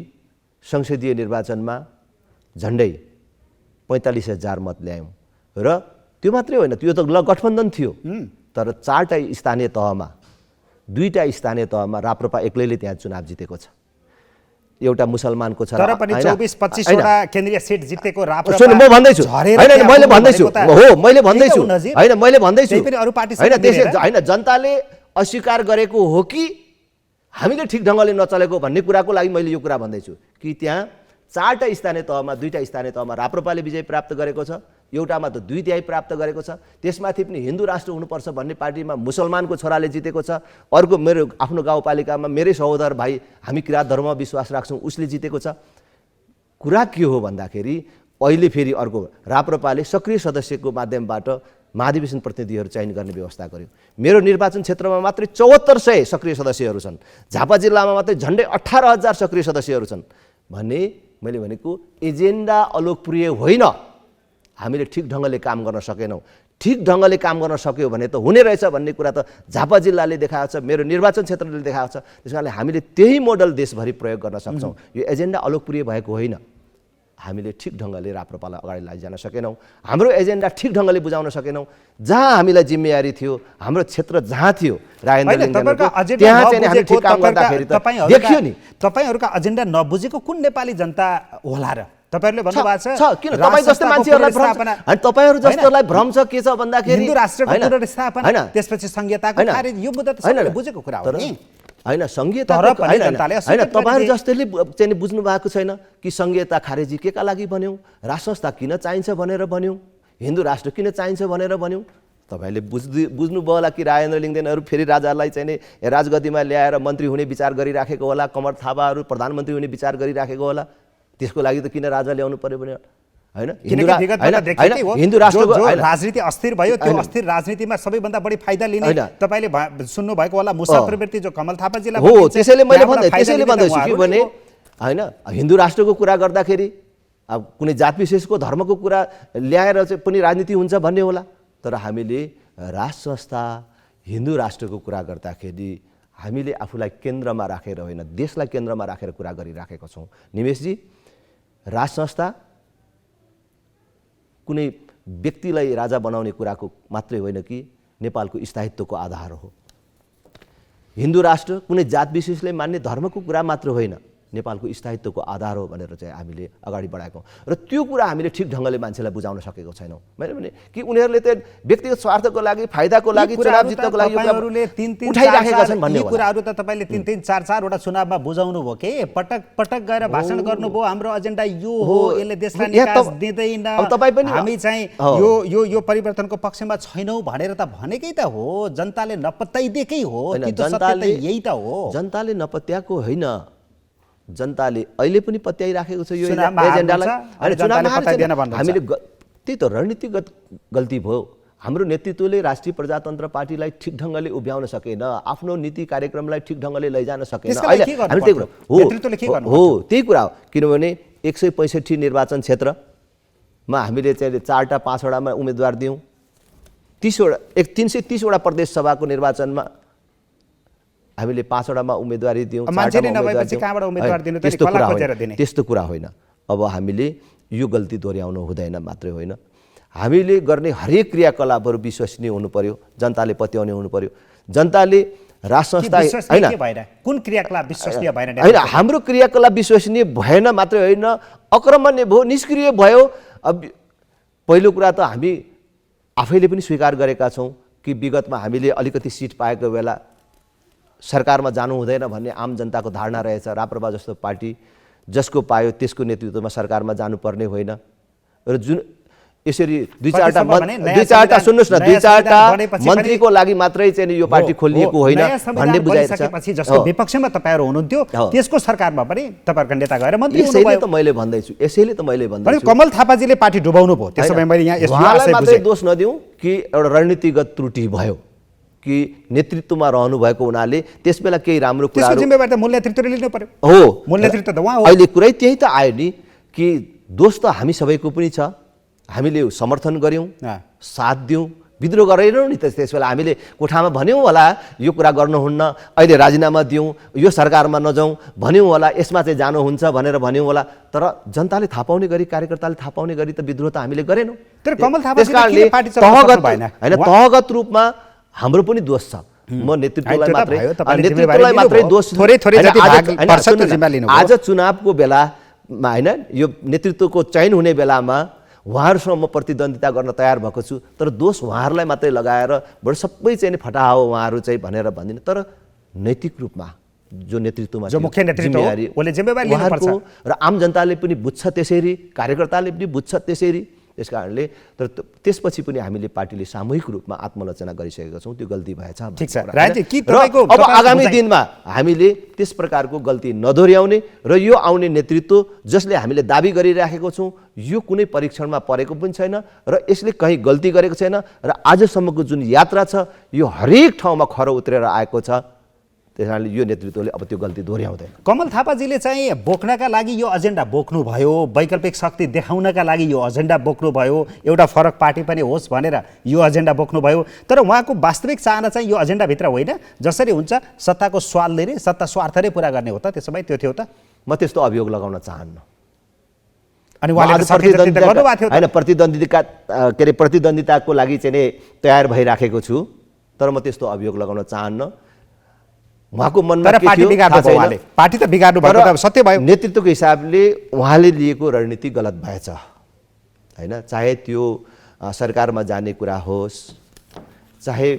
संसदीय निर्वाचनमा झन्डै 45,000 मत ल्यायौँ र त्यो मात्रै होइन त्यो त गठबन्धन थियो तर 4टा स्थानीय तहमा 2टा स्थानीय तहमा राप्रपा एक्लैले त्यहाँ चुनाव जितेको छ एउटा मुसलमानको छ तर पनि 24-25 वटा केन्द्रीय सीट जितेको राप्रपा सुन म भन्दैछु झरेर होइन त्यहाँ मैले पुग्नु भन्दैछु भनेको त हो मैले त्यही त भन्दैछु हो नजिर। होइन मैले भन्दैछु त्यही पनि अरू पार्टीसँग होइन मिलेर। होइन जनताले अस्वीकार गरेको हो कि हामीले ठिक ढङ्गले नचलेको भन्ने कुराको लागि मैले यो कुरा भन्दैछु कि त्यहाँ 4टा स्थानीय तहमा 2टा स्थानीय तहमा राप्रपाले विजय प्राप्त गरेको छ एउटामा त 2 प्राप्त गरेको छ त्यसमाथि पनि हिन्दू राष्ट्र हुनुपर्छ भन्ने पार्टीमा मुसलमानको छोराले जितेको छ अर्को मेरो आफ्नो गाउँपालिकामा मेरै सहोदर भाइ हामी किरात धर्ममा विश्वास राख्छौँ उसले जितेको छ कुरा के हो भन्दाखेरि अहिले फेरि अर्को राप्रपाले सक्रिय सदस्यको माध्यमबाट महाधिवेशन प्रतिनिधिहरू चयन गर्ने व्यवस्था गर्यो मेरो निर्वाचन क्षेत्रमा मात्रै 7400 सक्रिय सदस्यहरू छन् झापा जिल्लामा मात्रै झन्डै 18,000 सक्रिय सदस्यहरू छन् भने मैले भनेको एजेन्डा अलोकप्रिय होइन हामीले ठिक ढङ्गले काम गर्न सकेनौँ ठिक ढङ्गले काम गर्न सक्यो भने त हुने रहेछ भन्ने कुरा त झापा जिल्लाले देखाएको छ मेरो निर्वाचन क्षेत्रले देखाएको छ त्यसकारणले हामीले त्यही मोडल देशभरि प्रयोग गर्न सक्छौँ यो एजेन्डा अलोकप्रिय भएको होइन हामीले ठिक ढङ्गले राप्रपालाई अगाडि लैजान सकेनौँ हाम्रो एजेन्डा ठिक ढङ्गले बुझाउन सकेनौँ जहाँ हामीलाई जिम्मेवारी थियो हाम्रो क्षेत्र जहाँ थियो राजेन्द्र लिङ्गदेनको त्यहाँ चाहिँ हामी ठिक काम गर्दाखेरि त देखियो नि तपाईहरुका एजेन्डा नबुझेको कुन नेपाली जनता होला र? तपाईहरुले भन्नुभएको छ किन तपाईँ जस्तै मान्छेहरूलाई भ्रम छ अनि तपाईँहरू जस्तोलाई भ्रम छ के छ भन्दाखेरि हिन्दू राष्ट्रको होइन, पुनर्स्थापना होइन, त्यसपछि संघीयताको होइन, खारेज यो मुद्दा त होइन, सबैले बुझेको कुरा हो तर नि। होइन संघीयता तर पनि जनताले होइन अस्वीकार तपाईँहरू गरिदिए। जस्तैले चाहिँ नि बुझ्नु भएको छैन कि संघीयता खारेजी केका लागि बन्यौँ राष्ट्र संस्था किन चाहिन्छ भनेर बन्यौँ हिन्दू राष्ट्र किन चाहिन्छ भनेर बन्यौँ तपाईँले बुझ्नुभयो होला कि राजेन्द्र लिङ्गदेनहरू फेरि राजालाई चाहिँ नि राजगद्दीमा ल्याएर मन्त्री हुने विचार गरिराखेको होला कमर थापाहरू प्रधानमन्त्री हुने विचार गरिराखेको होला त्यसको लागि त किन राजा ल्याउनु पर्यो भने होइन किनकि विगतमा देखेकै हो हिन्दू राष्ट्रको जो होइन, राजनीति अस्थिर भयो त्यो अस्थिर राजनीतिमा सबैभन्दा बढी फाइदा लिने होइन। तपाईले सुन्नु भएको होला मुसा प्रवृत्ति जो कमल थापाजीलाई हो भनिन्छ, त्यसैले मैले त्यहाँबाट भन्दै फाइदा त्यसैले लिने त भन्दैछु कि उहाँहरू भने नै हो। होइन हिन्दू राष्ट्रको कुरा गर्दाखेरि अब कुनै जात विशेषको धर्मको कुरा ल्याएर चाहिँ पनि राजनीति हुन्छ भन्ने होला तर हामीले राष्ट्र संस्था हिन्दू राष्ट्रको कुरा गर्दाखेरि हामीले आफूलाई केन्द्रमा राखेर होइन, देशलाई केन्द्रमा राखेर कुरा गरिराखेका छौँ। निमेशजी, राज संस्था कुनै व्यक्तिलाई राजा बनाउने कुराको मात्रै होइन कि नेपालको स्थायित्वको आधार हो। हिन्दू राष्ट्र कुनै जात विशेषले मान्ने धर्मको कुरा मात्र होइन, नेपालको स्थायित्वको आधार हो भनेर चाहिँ हामीले अगाडि बढाएको र त्यो कुरा हामीले ठिक ढङ्गले मान्छेलाई बुझाउन सकेको छैनौँ। मैले भने कि उनीहरूले त व्यक्तिगत स्वार्थको लागि, फाइदाको लागि, चुनाव जित्नको लागि उठाइराखेका छन् भन्ने कुराहरू त तपाईँले 3-3, 4-4 वटा चुनावमा बुझाउनु भयो के? पटक पटक गएर भाषण गर्नुभयो, हाम्रो एजेन्डा यो हो, यसले देशलाई निकास दिँदैन, अब तपाईँ पनि हामी चाहिँ यो परिवर्तनको पक्षमा छैनौँ भनेर त भनेकै त हो। जनताले नपत्याइदिएकै हो, यही त हो। जनताले नपत्याएको होइन, जनताले अहिले पनि पत्याइराखेको छ यो एजेन्डालाई। हामीले त्यही त रणनीतिगत गल्ती भयो। हाम्रो नेतृत्वले राष्ट्रिय प्रजातन्त्र पार्टीलाई ठिक ढङ्गले उभ्याउन सकेन, आफ्नो नीति कार्यक्रमलाई ठिक ढङ्गले लैजान सकेन। त्यही कुरा हो, किनभने 165 निर्वाचन क्षेत्रमा हामीले चाहिँ 4टा 5वटामा उम्मेदवार दियौँ। 330 वटा प्रदेश सभाको निर्वाचनमा हामीले 5वटामा उम्मेदवारी दियौँ। त्यस्तो कुरा होइन। अब हामीले यो गल्ती दोहोऱ्याउनु हुँदैन मात्रै होइन, हामीले गर्ने हरेक क्रियाकलापहरू विश्वसनीय हुनु पर्यो, जनताले पत्याउने हुनु पर्यो। जनताले राज संस्था कुन क्रियाकलाप विश्वसनीय भएन? होइन, हाम्रो क्रियाकलाप विश्वसनीय भएन मात्रै होइन, अक्रमण्य भयो, निष्क्रिय भयो। अब पहिलो कुरा त हामी आफैले पनि स्वीकार गरेका छौँ कि विगतमा हामीले अलिकति सिट पाएको बेला सरकारमा जानु हुँदैन भन्ने आम जनताको धारणा रहेछ। राप्रपा जस्तो पार्टी जसको पायो त्यसको नेतृत्वमा सरकारमा जानुपर्ने होइन र जुन यसरी दुई चारवटा सुन्नुहोस् न, 2-4टा मन्त्रीको लागि मात्रै चाहिँ यो पार्टी खोलिएको होइन भन्ने बुझाइरहेछ। जसको विपक्षमा तपाईँहरू हुनुहुन्थ्यो त्यसको सरकारमा पनि तपाईँहरूको नेता गएर मन्त्री हुनुभयो। यसैले त मैले भन्दैछु, यसैले त मैले भन्दैछु कमल थापाजीले पार्टी डुबाउनु भयो। त्यसो भए मैले यहाँ उहाँलाई मात्रै दोष नदिउँ कि एउटा रणनीतिगत त्रुटि भयो कि नेतृत्वमा रहनु भएको हुनाले त्यसबेला केही राम्रो कुराहरू जिम्मेवारी त मूल नेतृत्वले लिनु पर्यो। हो, मूल नेतृत्व त उहाँ हो। अहिले कुरै त्यही त आयो नि कि दोष त हामी सबैको पनि छ। हामीले समर्थन गऱ्यौँ, साथ दियौँ, विद्रोह गरेनौँ नि त। त्यसबेला हामीले कोठामा भन्यौँ होला यो कुरा गर्नुहुन्न, अहिले राजीनामा दिउँ, यो सरकारमा नजाउँ भन्यौँ होला, यसमा चाहिँ जानुहुन्छ भनेर भन्यौँ होला। तर जनताले थाहा पाउने गरी, कार्यकर्ताले थाहा पाउने गरी त विद्रोह त हामीले गरेनौँ। तहगत रूपमा हाम्रो पनि दोष छ। म नेतृत्वलाई मात्रै दोष। आज चुनावको बेलामा होइन, यो नेतृत्वको चयन हुने बेलामा उहाँहरूसँग म प्रतिद्वन्दिता गर्न तयार भएको छु, तर दोष उहाँहरूलाई मात्रै लगाएर बरु सबै चाहिँ फटा हो उहाँहरू चाहिँ भनेर भन्दिनँ। तर नैतिक रूपमा जो नेतृत्वमा जो मुख्य नेतृत्व हो उसले जिम्मेवारी लिनुपर्छ र आम जनताले पनि बुझ्छ त्यसरी, कार्यकर्ताले पनि बुझ्छ त्यसरी। त्यस कारणले तर त्यसपछि पनि हामीले पार्टीले सामूहिक रूपमा आत्मलोचना गरिसकेका छौँ, त्यो गल्ती भएछ। ठिक छ राजी, के अब आगामी दिनमा हामीले त्यस प्रकारको गल्ती नदोहोऱ्याउने र यो आउने नेतृत्व जसले हामीले दाबी गरिराखेको छौँ यो कुनै परीक्षणमा परेको पनि छैन र यसले कहीँ गल्ती गरेको छैन र आजसम्मको जुन यात्रा छ यो हरेक ठाउँमा खरो उत्रेर आएको छ। त्यस कारणले यो नेतृत्वले अब त्यो गल्ती दोहोऱ्याउँदैन। कमल थापाजीले चाहिँ बोक्नका लागि यो एजेन्डा बोक्नुभयो, वैकल्पिक शक्ति देखाउनका लागि यो एजेन्डा बोक्नुभयो, एउटा फरक पार्टी पनि होस् भनेर यो एजेन्डा बोक्नुभयो। तर उहाँको वास्तविक चाहना चाहिँ यो एजेन्डाभित्र होइन, जसरी हुन्छ सत्ताको स्वादले नै, सत्ता स्वार्थले पुरा गर्ने हो त? त्यसो भए त्यो थियो त? म त्यस्तो अभियोग लगाउन चाहन्न। अनि उहाँले प्रतिद्वन्दिताको लागि चाहिँ तयार भइराखेको छु, तर म त्यस्तो अभियोग लगाउन चाहन्न। उहाँको मनमा पार्टी त बिगार्नु भएको सत्य भयो। नेतृत्वको हिसाबले उहाँले लिएको रणनीति गलत भएछ होइन। चाहे त्यो सरकारमा जाने कुरा होस्, चाहे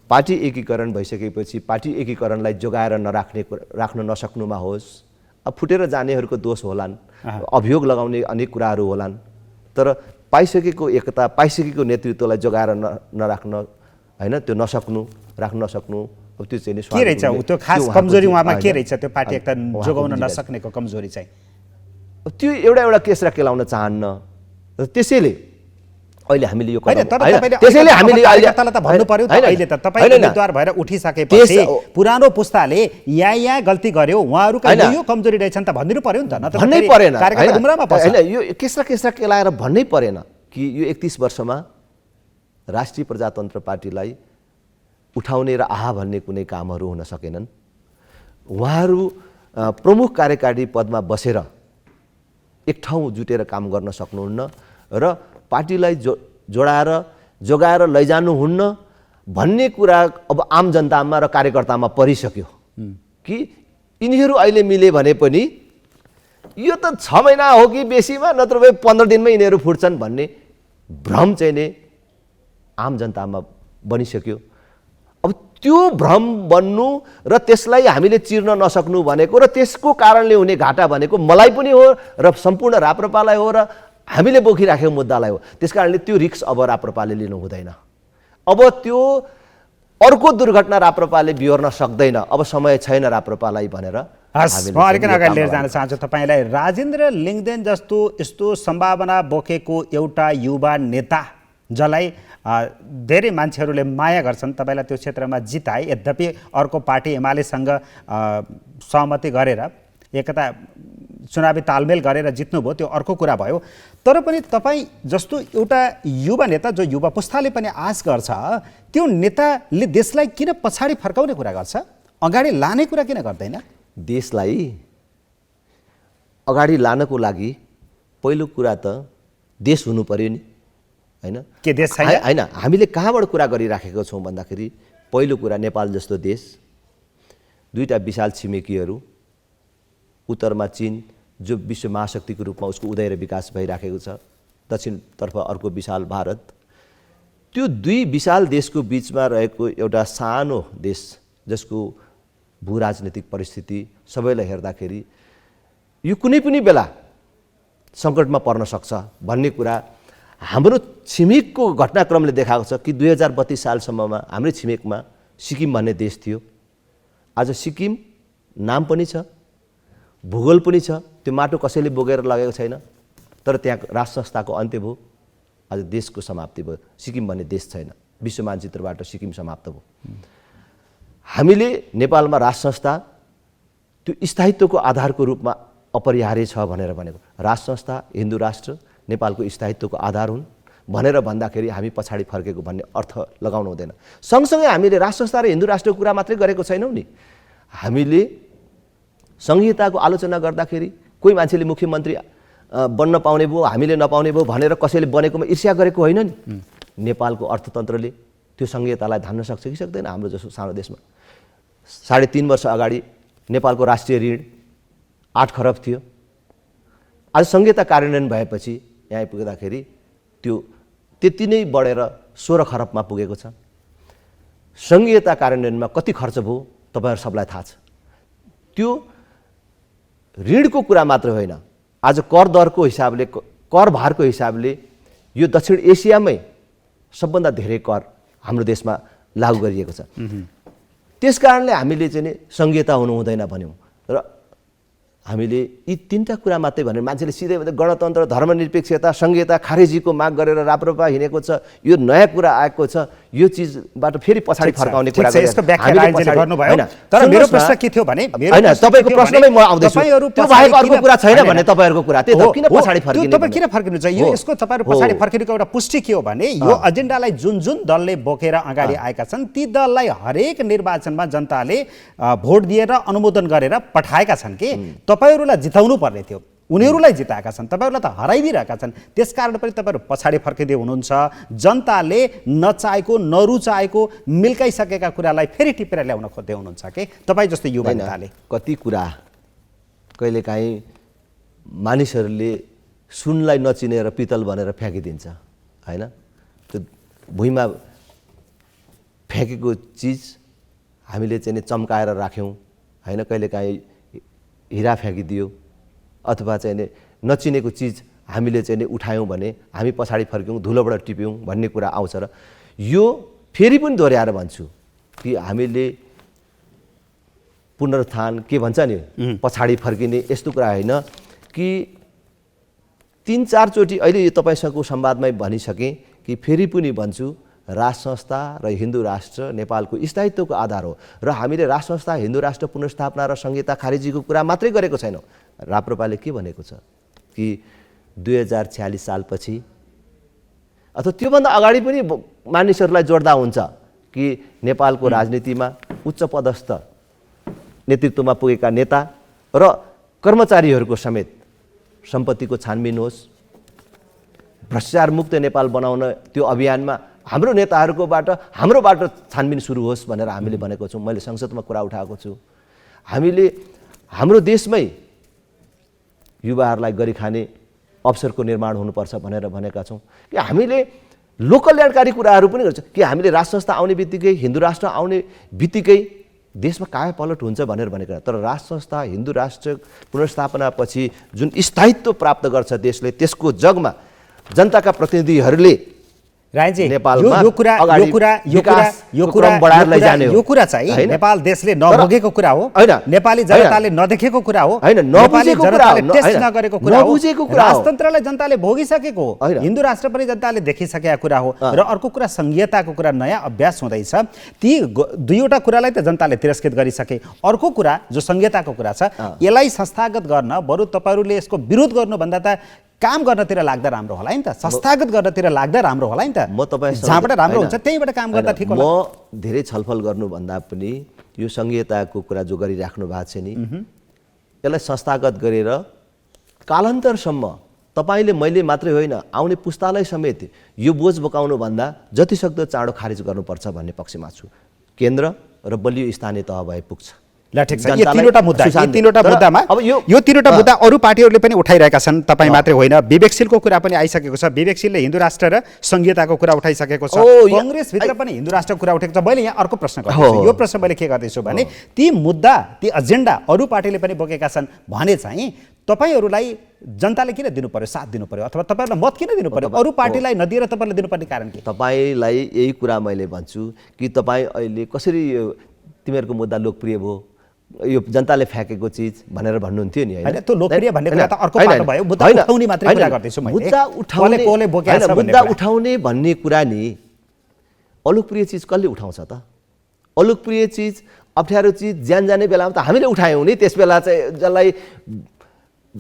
पार्टी एकीकरण भइसकेपछि पार्टी एकीकरणलाई जोगाएर राख्न नसक्नुमा होस्, अब फुटेर जानेहरूको दोष होलान्, अभियोग लगाउने अनेक कुराहरू होलान्। तर पाइसकेको एकता, पाइसकेको नेतृत्वलाई जोगाएर नराख्न होइन, त्यो राख्न नसक्नु, अब त्यो चाहिँ के रहेछ? त्यो खास कमजोरी उहाँमा के रहेछ? त्यो पार्टी एकता जोगाउन नसक्नेको कमजोरी चाहिँ त्यो एउटा केसरा केलाउन चाहन्न। त्यसैले अहिले हामीले यो त्यसैले हामीले त भन्नु पर्यो त। अहिले त तपाईँ उम्मेदवार भएर उठिसकेपछि पुरानो पुस्ताले यहाँ गल्ती गर्यो, उहाँहरूका यो कमजोरी रहेछन् त भनिदिनु पर्यो नि त। भन्नै परेन होइन, यो केसरा केलाएर भन्नै परेन कि यो 31 वर्षमा राष्ट्रिय प्रजातन्त्र पार्टीलाई उठाउने र आहा भन्ने कुनै कामहरू हुन सकेनन्। उहाँहरू प्रमुख कार्यकारी पदमा बसेर एक ठाउँ जुटेर काम गर्न सक्नुहुन्न र पार्टीलाई जोडाएर जोगाएर लैजानुहुन्न भन्ने कुरा अब आम जनतामा र कार्यकर्तामा परिसक्यो कि यिनीहरू अहिले मिले भने पनि यो त 6 महिना हो कि बेसीमा, नत्र भए 15 दिनमै यिनीहरू फुट्छन् भन्ने भ्रम चाहिँ नि आम जनतामा बनिसक्यो। अब त्यो भ्रम बन्नु र त्यसलाई हामीले चिर्न नसक्नु भनेको र त्यसको कारणले हुने घाटा भनेको मलाई पनि हो र सम्पूर्ण राप्रपालाई हो र हामीले बोकिराखेको मुद्दालाई हो। त्यसकारणले त्यो रिस्क अब राप्रपाले लिनु हुँदैन। अब त्यो अर्को दुर्घटना राप्रपाले बिहोर्न सक्दैन। अब समय छैन राप्रपालाई भनेर हस्, म अलिकति अगाडि लिएर जान चाहन्छु तपाईँलाई। राजेन्द्र लिङ्गदेन जस्तो यस्तो सम्भावना बोकेको एउटा युवा नेता जसलाई धेरै मान्छेहरूले माया गर्छन्, तपाईँलाई त्यो क्षेत्रमा जिताए, यद्यपि अर्को पार्टी एमालेसँग सहमति गरेर एकता चुनावी तालमेल गरेर जित्नुभयो, त्यो अर्को कुरा भयो। तर पनि तपाईँ जस्तो एउटा युवा नेता जो युवा पुस्ताले पनि आश गर्छ, त्यो नेताले देशलाई किन पछाडि फर्काउने कुरा गर्छ, अगाडि लाने कुरा किन गर्दैन? देशलाई अगाडि लानको लागि पहिलो कुरा त देश हुनु पर्यो नि, हैन? के देश छैन? हैन, हामीले कहाँबाट कुरा गरिराखेको छौँ भन्दाखेरि पहिलो कुरा नेपाल जस्तो देश, दुईटा विशाल छिमेकीहरू, उत्तरमा चीन जो विश्व महाशक्तिको रूपमा उसको उदय र विकास भइराखेको छ, दक्षिणतर्फ अर्को विशाल भारत। त्यो दुई विशाल देशको बिचमा रहेको एउटा सानो देश जसको भूराजनीतिक परिस्थिति सबैलाई हेर्दाखेरि यो कुनै पनि बेला सङ्कटमा पर्न सक्छ भन्ने कुरा हाम्रो छिमेकको घटनाक्रमले देखाएको छ कि 2032 सालसम्ममा हाम्रै छिमेकमा सिक्किम भन्ने देश थियो। आज सिक्किम नाम पनि छ, भूगोल पनि छ, त्यो माटो कसैले बोकेर लगेको छैन, तर त्यहाँ राष्ट्र संस्थाको अन्त्य भयो, आज देशको समाप्ति भयो। सिक्किम भन्ने देश छैन, विश्व मानचित्रबाट सिक्किम समाप्त भयो। हामीले नेपालमा राष्ट्र संस्था त्यो स्थायित्वको आधारको रूपमा अपरिहार्य छ भनेर भनेको। राष्ट्र संस्था, हिन्दू राष्ट्र नेपालको स्थायित्वको आधार हुन् भनेर भन्दाखेरि हामी पछाडि फर्केको भन्ने अर्थ लगाउनु हुँदैन। सँगसँगै हामीले राष्ट्र संस्था र हिन्दू राष्ट्रको कुरा मात्रै गरेको छैनौँ नि, हामीले संहिताको आलोचना गर्दाखेरि कोही मान्छेले मुख्यमन्त्री बन्न पाउने भयो, हामीले नपाउने भयो भनेर कसैले बनेकोमा ईर्ष्या गरेको होइन नि। नेपालको अर्थतन्त्रले त्यो संहितालाई धान्न सक्छ कि सक्दैन? हाम्रो जस्तो सानो देशमा 3.5 वर्ष अगाडि नेपालको राष्ट्रिय ऋण 8 खरब थियो। आज संहिता कार्यान्वयन भएपछि यहाँ पुग्दाखेरि त्यो त्यति नै बढेर 16 खरबमा पुगेको छ। संहिता कार्यान्वयनमा कति खर्च भयो तपाईँहरू सबलाई थाहा छ। त्यो ऋणको कुरा मात्र होइन, आज कर दरको हिसाबले, कर भारको हिसाबले यो दक्षिण एसियामै सबभन्दा धेरै कर हाम्रो देशमा लागू गरिएको छ। त्यसकारणले हामीले चाहिँ नि संहिता हुनु हुँदैन भन्यौँ र हामीले यी तीनटा कुरा मात्रै भनेर मान्छेले सिधै गणतन्त्र, धर्मनिरपेक्षता, संहिता खारेजीको माग गरेर राप्रपा हिँडेको छ। यो नयाँ कुरा आएको छ, यो चिजबाट फेरि पछाडि फर्काउने कुरा गर्नुभयो। तर मेरो प्रश्न के थियो भने, हैन, तपाईको प्रश्नमै म आउँदैछु, त्यो बाहेक अर्को कुरा छैन भन्ने तपाईहरुको कुरा, त्यही त किन पछाडि फर्किनु? तपाईँ किन फर्किनु चाहिँ यो यसको तपाईहरु पछाडि फर्किनुको एउटा पुष्टि के हो भने, यो एजेन्डालाई जुन जुन दलले बोकेर अगाडि आएका छन् ती दललाई हरेक निर्वाचनमा जनताले भोट दिएर अनुमोदन गरेर पठाएका छन् कि तपाईहरुलाई जिताउनु पर्ने थियो, उनीहरूलाई जिताएका छन्, तपाईहरुलाई त हराइदिरहेका छन्। त्यसकारण पनि तपाईहरु पछाडि फर्किँदै हुनुहुन्छ। जनताले नचाहेको नरुचाएको मिल्काइसकेका कुरालाई फेरि टिपेर ल्याउन खोज्दै हुनुहुन्छ के तपाईँ जस्तो युवा नेताले? कति कुरा कहिलेकाहीँ मानिसहरूले सुनलाई नचिनेर पितल भनेर फ्याँकिदिन्छ, हैन? त्यो भुइँमा फ्याँकेको चिज हामीले चाहिँ चम्काएर राख्यौँ, हैन? कहिलेकाहीँ हिरा फ्याँकिदियो अथवा चाहिँ नचिनेको चिज हामीले चाहिँ उठायौँ भने हामी पछाडि फर्क्यौँ, धुलोबाट टिप्यौँ भन्ने कुरा आउँछ। र यो फेरि पनि दोहोऱ्याएर भन्छु कि हामीले पुनरुत्थान के भन्छ नि, पछाडि फर्किने यस्तो कुरा होइन कि 3-4 चोटि अहिले यो तपाईँसँगको संवादमै भनिसकेँ कि फेरि पनि भन्छु, राष्ट्र संस्था र हिन्दू राष्ट्र नेपालको स्थायित्वको आधार हो र हामीले राष्ट्र संस्था, हिन्दू राष्ट्र पुनर्स्थापना र संहिता खारेजीको कुरा मात्रै गरेको छैनौँ। राप्रपाले के भनेको छ कि 2046 सालपछि अथवा त्योभन्दा अगाडि पनि मानिसहरूलाई जोड्दा हुन्छ कि नेपालको राजनीतिमा उच्च पदस्थ नेतृत्वमा पुगेका नेता र कर्मचारीहरूको समेत सम्पत्तिको छानबिन होस्, भ्रष्टाचार मुक्त नेपाल बनाउन त्यो अभियानमा हाम्रो नेताहरूकोबाट हाम्रोबाट छानबिन सुरु होस् भनेर हामीले भनेको छौँ। मैले संसदमा कुरा उठाएको छु। हामीले हाम्रो देशमै युवाहरूलाई गरी खाने अवसरको निर्माण हुनुपर्छ भनेर भनेका छौँ कि हामीले लोक कल्याणकारी कुराहरू पनि गर्छौँ कि हामीले राष्ट्र संस्था आउने बित्तिकै, हिन्दू राष्ट्र आउने बित्तिकै देशमा कायापलट हुन्छ भनेर भनेका। तर राष्ट्र संस्था, हिन्दू राष्ट्र पुनर्स्थापनापछि जुन स्थायित्व प्राप्त गर्छ देशले, त्यसको जगमा जनताका प्रतिनिधिहरूले रायजी नेपालमा यो कुरा चाहिँ नेपाल देशले नभोगेको कुरा हो, नेपाली जनताले नदेखेको कुरा हो, नेपाली जनताले टेस्ट नगरेको कुरा हो, राजतन्त्रलाई जनताले भोगिसकेको हो, हिन्दू राष्ट्र पनि जनताले देखिसकेका कुरा हो। र अर्को कुरा संघीयताको कुरा नयाँ अभ्यास हुँदैछ। ती दुईवटा कुरालाई त जनताले तिरस्कृत गरिसके। अर्को कुरा जो संघीयताको कुरा छ, यसलाई संस्थागत गर्न बरु तपाईँहरूले यसको विरोध गर्नुभन्दा त काम गर्नतिर लाग्दा राम्रो होला नि त, संस्थागत गर्नतिर लाग्दा राम्रो होला नि त। म तपाईँ जहाँबाट राम्रो हुन्छ त्यहीँबाट काम गर्दा ठिक होला। म धेरै छलफल गर्नुभन्दा पनि यो संघीयताको कुरा जो गरिराख्नु भएको छ नि, यसलाई संस्थागत गरेर कालान्तरसम्म तपाईँले मैले मात्रै होइन, आउने पुस्तालाई समेत यो बोझ बोकाउनु भन्दा जतिसक्दो चाँडो खारिज गर्नुपर्छ भन्ने पक्षमा छु। केन्द्र र बलियो स्थानीय तह भए पुग्छ। ल ठिक छ। यो तीनवटा मुद्दामा अब यो तीनवटा मुद्दा अरू पार्टीहरूले पनि उठाइरहेका छन्, तपाईँ मात्रै होइन। विवेकशीलको कुरा पनि आइसकेको छ। विवेकशीलले हिन्दू राष्ट्र र संघीयताको कुरा उठाइसकेको छ। कङ्ग्रेसभित्र पनि हिन्दू राष्ट्रको कुरा उठेको छ। मैले यहाँ अर्को प्रश्न गर्दैछु। यो प्रश्न मैले के गर्दैछु भने ती मुद्दा, ती एजेन्डा अरू पार्टीले पनि बोकेका छन् भने चाहिँ तपाईँहरूलाई जनताले किन दिनु पर्यो, साथ दिनु पर्यो, अथवा तपाईँहरूलाई मत किन दिनु पर्यो? अरू पार्टीलाई नदिएर तपाईँले दिनुपर्ने कारण के? तपाईँलाई यही कुरा मैले भन्छु कि तपाईँ अहिले कसरी तिमीहरूको मुद्दा लोकप्रिय भयो, यो जनताले फ्याँकेको चिज भनेर भन्नुहुन्थ्यो नि, हैन? त्यो लोकप्रिय भन्ने कुरा त अर्को पाटो भयो। मुद्दा उठाउने मात्रै कुरा गर्दैछु मैले। मुद्दा उठाउने भन्ने कुरा नि, अलोकप्रिय चिज कसले उठाउँछ त? अलोकप्रिय चिज, अप्ठ्यारो चिज, ज्यान जाने बेलामा त हामीले उठायौँ नि। त्यस बेला चाहिँ जसलाई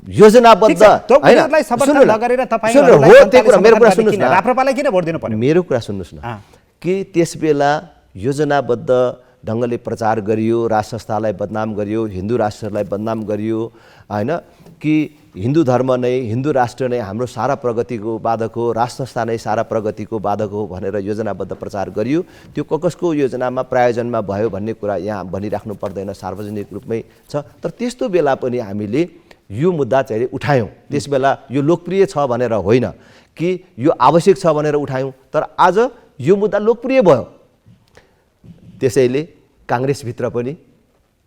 योजनाबद्ध उनीहरूलाई समर्थन नगरेर तपाईहरुलाई मेरो कुरा सुन्नुस् न, राप्रपालाई किन भोट दिनु पर्यो? मेरो कुरा सुन्नुस् न कि त्यस बेला योजनाबद्ध ढङ्गले प्रचार गरियो, राष्ट्र संस्थालाई बदनाम गरियो, हिन्दू राष्ट्रलाई बदनाम गरियो, हैन? कि हिन्दू धर्म नै, हिन्दू राष्ट्र नै हाम्रो सारा प्रगतिको बाधक हो, राष्ट्र संस्था नै सारा प्रगतिको बाधक हो भनेर योजनाबद्ध प्रचार गरियो। त्यो कसको योजनामा प्रायोजनमा भयो भन्ने कुरा यहाँ भनिराख्नु पर्दैन, सार्वजनिक रूपमै छ। तर त्यस्तो बेला पनि हामीले यो मुद्दा चाहिँ उठायौँ। त्यस बेला यो लोकप्रिय छ भनेर होइन कि यो आवश्यक छ भनेर उठायौँ। तर आज यो मुद्दा लोकप्रिय भयो। त्यसैले काङ्ग्रेसभित्र पनि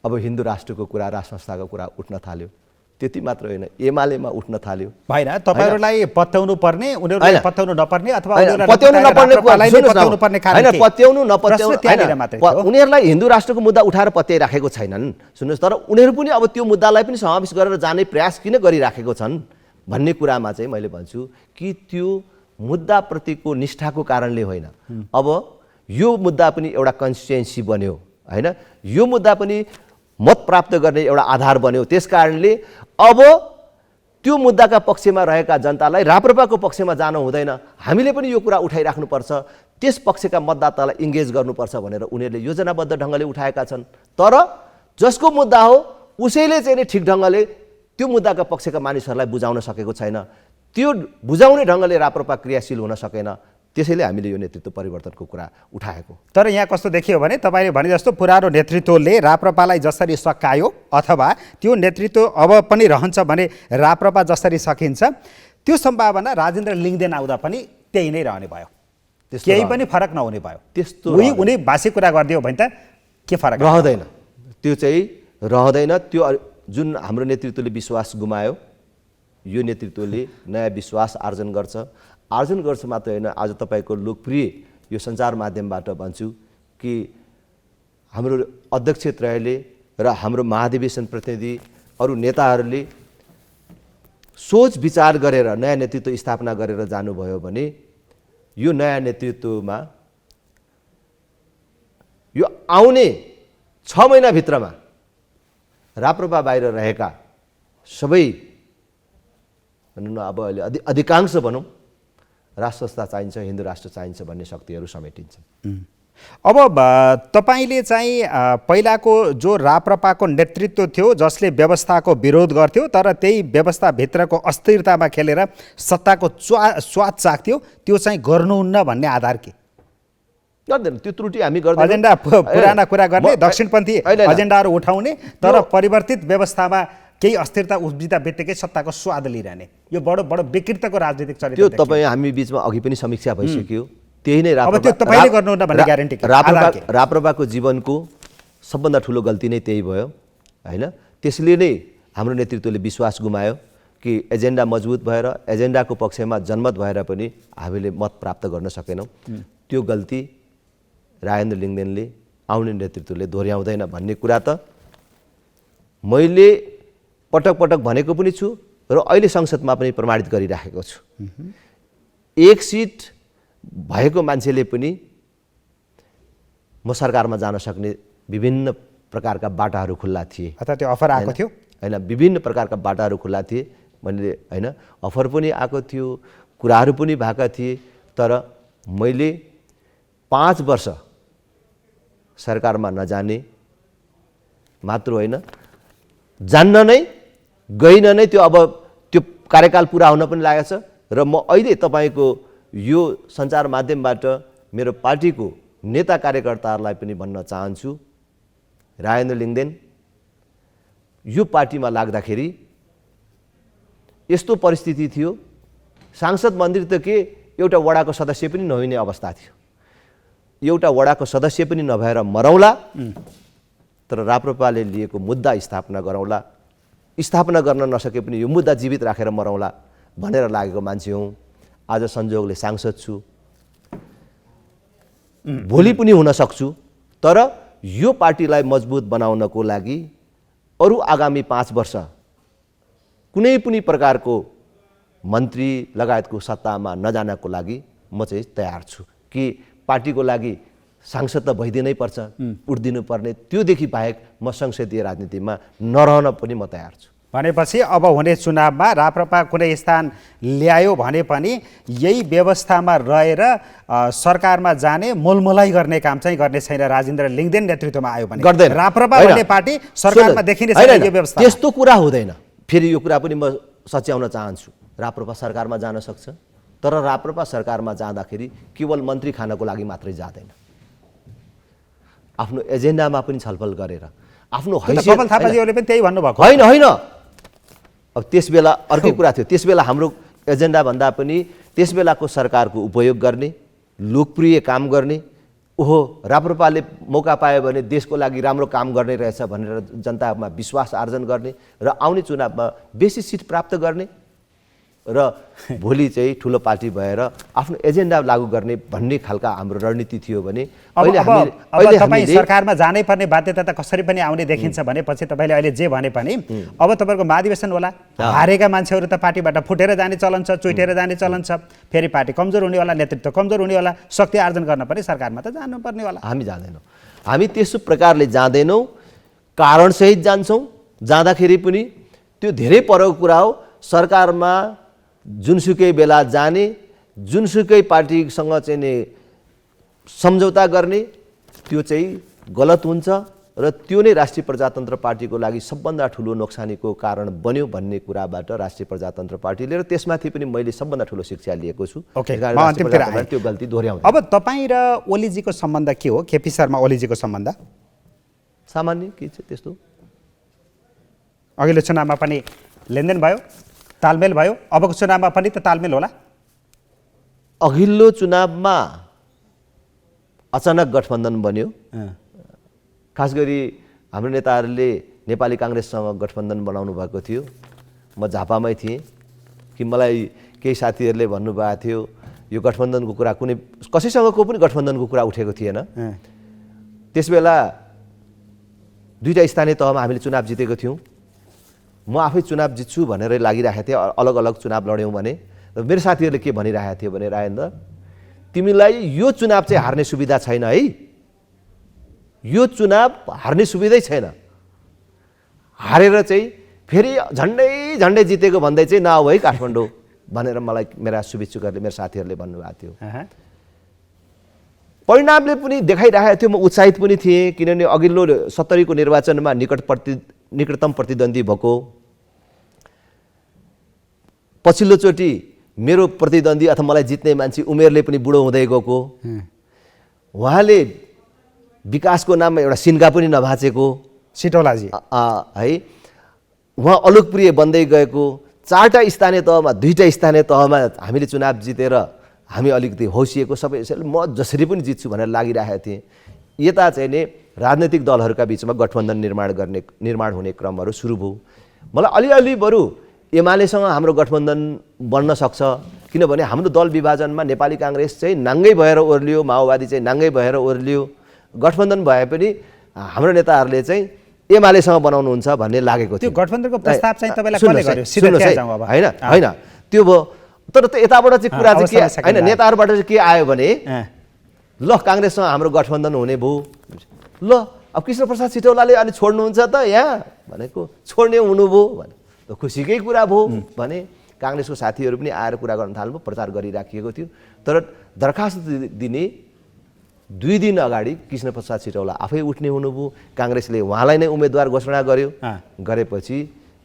अब हिन्दू राष्ट्रको कुरा, राष्ट्र संस्थाको कुरा उठ्न थाल्यो। त्यति मात्र होइन, एमालेमा उठ्न थाल्यो। होइन, तपाईहरुलाई पत्याउनु पर्ने, उनीहरुलाई पत्याउनु नपर्ने, अथवा पत्याउनु नपर्ने कारण के? पत्याउनु नपत्याउनु, उनीहरुलाई हिन्दू राष्ट्रको मुद्दा उठाएर पत्याइराखेको छैनन्। सुन्नुहोस्, तर उनीहरु पनि अब त्यो मुद्दालाई पनि समावेश गरेर जाने प्रयास किन गरिराखेको छन् भन्ने कुरामा चाहिँ मैले भन्छु कि त्यो मुद्दाप्रतिको निष्ठाको कारणले होइन। अब यो मुद्दा पनि एउटा कन्स्टिट्युएन्सी बन्यो, हैन? यो मुद्दा पनि मत प्राप्त गर्ने एउटा आधार बन्यो। त्यस कारणले अब त्यो मुद्दाका पक्षमा रहेका जनतालाई राप्रपाको पक्षमा जानु हुँदैन। हामीले पनि यो कुरा उठाइराख्नुपर्छ, त्यस पक्षका मतदातालाई इन्गेज गर्नुपर्छ भनेर उनीहरूले योजनाबद्ध ढङ्गले उठाएका छन्। तर जसको मुद्दा हो उसैले चाहिँ ठिक ढङ्गले त्यो मुद्दाका पक्षका मानिसहरूलाई बुझाउन सकेको छैन। त्यो बुझाउने ढङ्गले राप्रपा क्रियाशील हुन सकेन। त्यसैले हामीले यो नेतृत्व परिवर्तनको कुरा उठाएको। तर यहाँ कस्तो देखियो भने तपाईँले भने जस्तो पुरानो नेतृत्वले राप्रपालाई जसरी सकायो अथवा त्यो नेतृत्व अब पनि रहन्छ भने राप्रपा जसरी सकिन्छ, त्यो सम्भावना राजेन्द्र लिङदेन आउँदा पनि त्यही नै रहने भयो, केही पनि फरक नहुने भयो। त्यस्तो उनी भाषी कुरा गरिदियो भने त के फरक रहँदैन? त्यो चाहिँ रहँदैन। त्यो जुन हाम्रो नेतृत्वले विश्वास गुमायो, यो नेतृत्वले नयाँ विश्वास आर्जन गर्छ मात्र होइन। आज तपाईँको लोकप्रिय यो सञ्चार माध्यमबाट भन्छु कि हाम्रो अध्यक्ष त्रयले र हाम्रो महाधिवेशन प्रतिनिधि अरू नेताहरूले सोच विचार गरेर नयाँ नेतृत्व स्थापना गरेर जानुभयो भने यो नयाँ नेतृत्वमा यो आउने 6 महिनाभित्रमा राप्रपा बाहिर रहेका सबै भनौँ न, अब अहिले अधिकांश भनौँ राष्ट्र संस्था चाहिन्छ, हिन्दू राष्ट्र चाहिन्छ भन्ने शक्तिहरू समेटिन्छन्। अब तपाईँले चाहिँ पहिलाको जो राप्रपाको नेतृत्व थियो जसले व्यवस्थाको विरोध गर्थ्यो तर त्यही व्यवस्थाभित्रको अस्थिरतामा खेलेर सत्ताको स्वाद चाख्थ्यो, त्यो चाहिँ गर्नुहुन्न भन्ने आधार के? गर्दैन, त्यो त्रुटि हामी गर्दैनौँ। एजेन्डा पुराना कुरा गर्ने, दक्षिणपन्थी एजेन्डाहरू उठाउने, तर परिवर्तित व्यवस्थामा केही अस्थिरता उब्जिँदा बित्तिकै सत्ताको स्वाद लिइरहने, यो बडो बडो विकृतको राजनीतिक चरित्र। त्यो तपाईँ हामी बिचमा अघि पनि समीक्षा भइसक्यो। त्यही नै अब त्यो तपाईँले गर्नुहुन्न भन्ने ग्यारेन्टी के? राप्रपाको जीवनको सबभन्दा ठुलो गल्ती नै त्यही भयो होइन। त्यसले नै हाम्रो नेतृत्वले विश्वास गुमायो कि एजेन्डा मजबुत भएर एजेन्डाको पक्षमा जनमत भएर पनि हामीले मत प्राप्त गर्न सकेनौँ। त्यो गल्ती राजेन्द्र लिङ्गदेनले आउने नेतृत्वले दोहोऱ्याउँदैन भन्ने कुरा त मैले पटक पटक भनेको पनि छु र अहिले संसदमा पनि प्रमाणित गरिराखेको छु। एक सिट भएको मान्छेले पनि म सरकारमा जान सक्ने विभिन्न प्रकारका बाटाहरू खुल्ला थिए। अथवा त्यो अफर आएको थियो होइन, विभिन्न प्रकारका बाटाहरू खुल्ला थिए मैले होइन, अफर पनि आएको थियो, कुराहरू पनि भएका थिए। तर मैले 5 वर्ष सरकारमा नजाने मात्र होइन, जान्न नै गइन नै त्यो अब त्यो कार्यकाल पुरा हुन पनि लागेको छ। र म अहिले तपाईँको यो सञ्चार माध्यमबाट मेरो पार्टीको नेता कार्यकर्ताहरूलाई पनि भन्न चाहन्छु, राजेन्द्र लिङ्गदेन यो पार्टीमा लाग्दाखेरि यस्तो परिस्थिति थियो, सांसद मन्त्री त के एउटा वडाको सदस्य पनि नहुने अवस्था थियो। एउटा वडाको सदस्य पनि नभएर मरौँला, तर राप्रपाले लिएको मुद्दा स्थापना गरौँला, स्थापना गर्न नसके पनि यो मुद्दा जीवित राखेर मरौँला भनेर लागेको मान्छे हुँ। आज संजोगले सांसद छु, भोलि पनि हुन सक्छु। तर यो पार्टीलाई मजबुत बनाउनको लागि अरू आगामी 5 वर्ष कुनै पनि प्रकारको मन्त्री लगायतको सत्तामा नजानको लागि म चाहिँ तयार छु कि पार्टीको लागि सांसद त भइदिनै पर्छ, उठ्दिनु पर्ने, त्योदेखि बाहेक म संसदीय राजनीतिमा नरहन पनि म तयार छु। भनेपछि अब हुने चुनावमा राप्रपा कुनै स्थान ल्यायो भने पनि यही व्यवस्थामा रहेर सरकारमा जाने मोलमोलाई गर्ने काम चाहिँ गर्ने छैन। राजेन्द्र लिङ्गदेन नेतृत्वमा आयो भने गर्दैन। राप्रपा भन्ने पार्टी सरकारमा देखिने छैन यो व्यवस्था। त्यस्तो कुरा हुँदैन। फेरि यो कुरा पनि म सच्याउन चाहन्छु, राप्रपा सरकारमा जान सक्छ, तर राप्रपा सरकारमा जाँदाखेरि केवल मन्त्री खानको लागि मात्रै जाँदैन, आफ्नो एजेन्डामा पनि छलफल गरेर आफ्नो हैसियत। कमल थापाजीले पनि त्यही भन्नुभएको होइन होइन, अब त्यस बेला अर्कै कुरा थियो। त्यस बेला हाम्रो एजेन्डा भन्दा पनि त्यस बेलाको सरकारको उपयोग गर्ने, लोकप्रिय काम गर्ने, ओहो राप्रपाले मौका पायो भने देशको लागि राम्रो काम गर्ने रहेछ भनेर जनतामा विश्वास आर्जन गर्ने र आउने चुनावमा बेसी सिट प्राप्त गर्ने र भोलि चाहिँ ठुलो पार्टी भएर आफ्नो एजेन्डा लागू गर्ने भन्ने खालका हाम्रो रणनीति थियो भने अहिले तपाईँ सरकारमा जानै पर्ने बाध्यता त कसरी पनि आउने देखिन्छ भनेपछि तपाईँले अहिले जे भने पनि अब तपाईँको महाधिवेशन होला, हारेका मान्छेहरू त पार्टीबाट फुटेर जाने चलन छ, चुइटेर जाने चलन छ, फेरि पार्टी कमजोर हुने होला, नेतृत्व कमजोर हुने होला, शक्ति आर्जन गर्न पनि सरकारमा त जानुपर्ने होला। हामी जाँदैनौँ, हामी त्यसो प्रकारले जाँदैनौँ, कारणसहित जान्छौँ। जाँदाखेरि पनि त्यो धेरै परको कुरा हो। सरकारमा जुनसुकै बेला जाने, जुनसुकै पार्टीसँग चाहिँ नि सम्झौता गर्ने, त्यो चाहिँ गलत हुन्छ र त्यो नै राष्ट्रिय प्रजातन्त्र पार्टीको लागि सबभन्दा ठुलो नोक्सानीको कारण बन्यो भन्ने कुराबाट राष्ट्रिय प्रजातन्त्र पार्टीले र त्यसमाथि पनि मैले सबभन्दा ठुलो शिक्षा लिएको छु। त्यो गल्ती दोहोऱ्याउँदैन। अब तपाईँ र ओलीजीको सम्बन्ध के हो? केपी शर्मा ओलीजीको सम्बन्ध सामान्य के छ त्यस्तो? अघिल्लो चुनावमा पनि लेनदेन भयो, तालमेल भयो, अबको चुनावमा पनि त तालमेल होला? अघिल्लो चुनावमा अचानक गठबन्धन बन्यो। खास गरी हाम्रो नेताहरूले नेपाली काङ्ग्रेससँग गठबन्धन बनाउनु भएको थियो। म झापामै थिएँ कि मलाई केही साथीहरूले भन्नुभएको थियो यो गठबन्धनको कुरा कुनै कसैसँगको पनि गठबन्धनको कुरा उठेको थिएन। त्यसबेला 2टा स्थानीय तहमा हामीले चुनाव जितेको थियौँ। म आफै चुनाव जित्छु भनेर लागिरहेको थिएँ, अलग अलग चुनाव लड्यौँ भने। र मेरो साथीहरूले के भनिरहेको थियो भने राजेन्द्र तिमीलाई यो चुनाव चाहिँ हार्ने सुविधा छैन है, यो चुनाव हार्ने सुविधै छैन, हारेर चाहिँ फेरि झन्डै झन्डै जितेको भन्दै चाहिँ नआऊ है काठमाडौँ भनेर मलाई मेरा शुभेच्छुकहरूले, मेरो साथीहरूले भन्नुभएको थियो। परिणामले पनि देखाइरहेको थियो। म उत्साहित पनि थिएँ किनभने अघिल्लो 70 को निर्वाचनमा निकटतम प्रतिद्वन्दी भएको, पछिल्लोचोटि मेरो प्रतिद्वन्दी अथवा मलाई जित्ने मान्छे उमेरले पनि बुढो हुँदै गएको, उहाँले विकासको नाममा एउटा सिन्का पनि नभाचेको सिटौलाजी है, उहाँ अलोकप्रिय बन्दै गएको, 4टा स्थानीय तहमा 2टा स्थानीय तहमा हामीले चुनाव जितेर हामी अलिकति हौसिएको, सबै यसैले म जसरी पनि जित्छु भनेर लागिरहेको थिएँ। यता चाहिँ नि राजनैतिक दलहरूका बिचमा गठबन्धन निर्माण हुने क्रमहरू सुरु भयो। मलाई अलिअलि बरु एमालेसँग हाम्रो गठबन्धन बन्न सक्छ, किनभने हाम्रो दल विभाजनमा नेपाली काङ्ग्रेस चाहिँ नाङ्गै भएर ओर्लियो, माओवादी चाहिँ नाङ्गै भएर ओर्लियो। गठबन्धन भए पनि हाम्रो नेताहरूले चाहिँ एमालेसँग बनाउनुहुन्छ भन्ने लागेको थियो। त्यो गठबन्धनको प्रस्ताव चाहिँ तपाईँलाई कसले गर्यो? सिधै त्यहाँ जाउँ अब। हैन त्यो भयो। तर यताबाट चाहिँ कुरा चाहिँ के हैन, नेताहरूबाट चाहिँ के आयो भने ल काङ्ग्रेससँग हाम्रो गठबन्धन हुने भयो, ल अब कृष्णप्रसाद सिटौलाले अनि छोड्नुहुन्छ त यहाँ भनेको छोड्ने हुनुभयो भने त खुसीकै कुरा भयो भने काङ्ग्रेसको साथीहरू पनि आएर कुरा गर्न थाल्नुभयो, प्रचार गरिराखिएको थियो। तर दरखास्त दिने 2 दिन अगाडि कृष्णप्रसाद सिटौला आफै उठ्ने हुनुभयो। काङ्ग्रेसले उहाँलाई नै उम्मेदवार घोषणा गर्यो। गरेपछि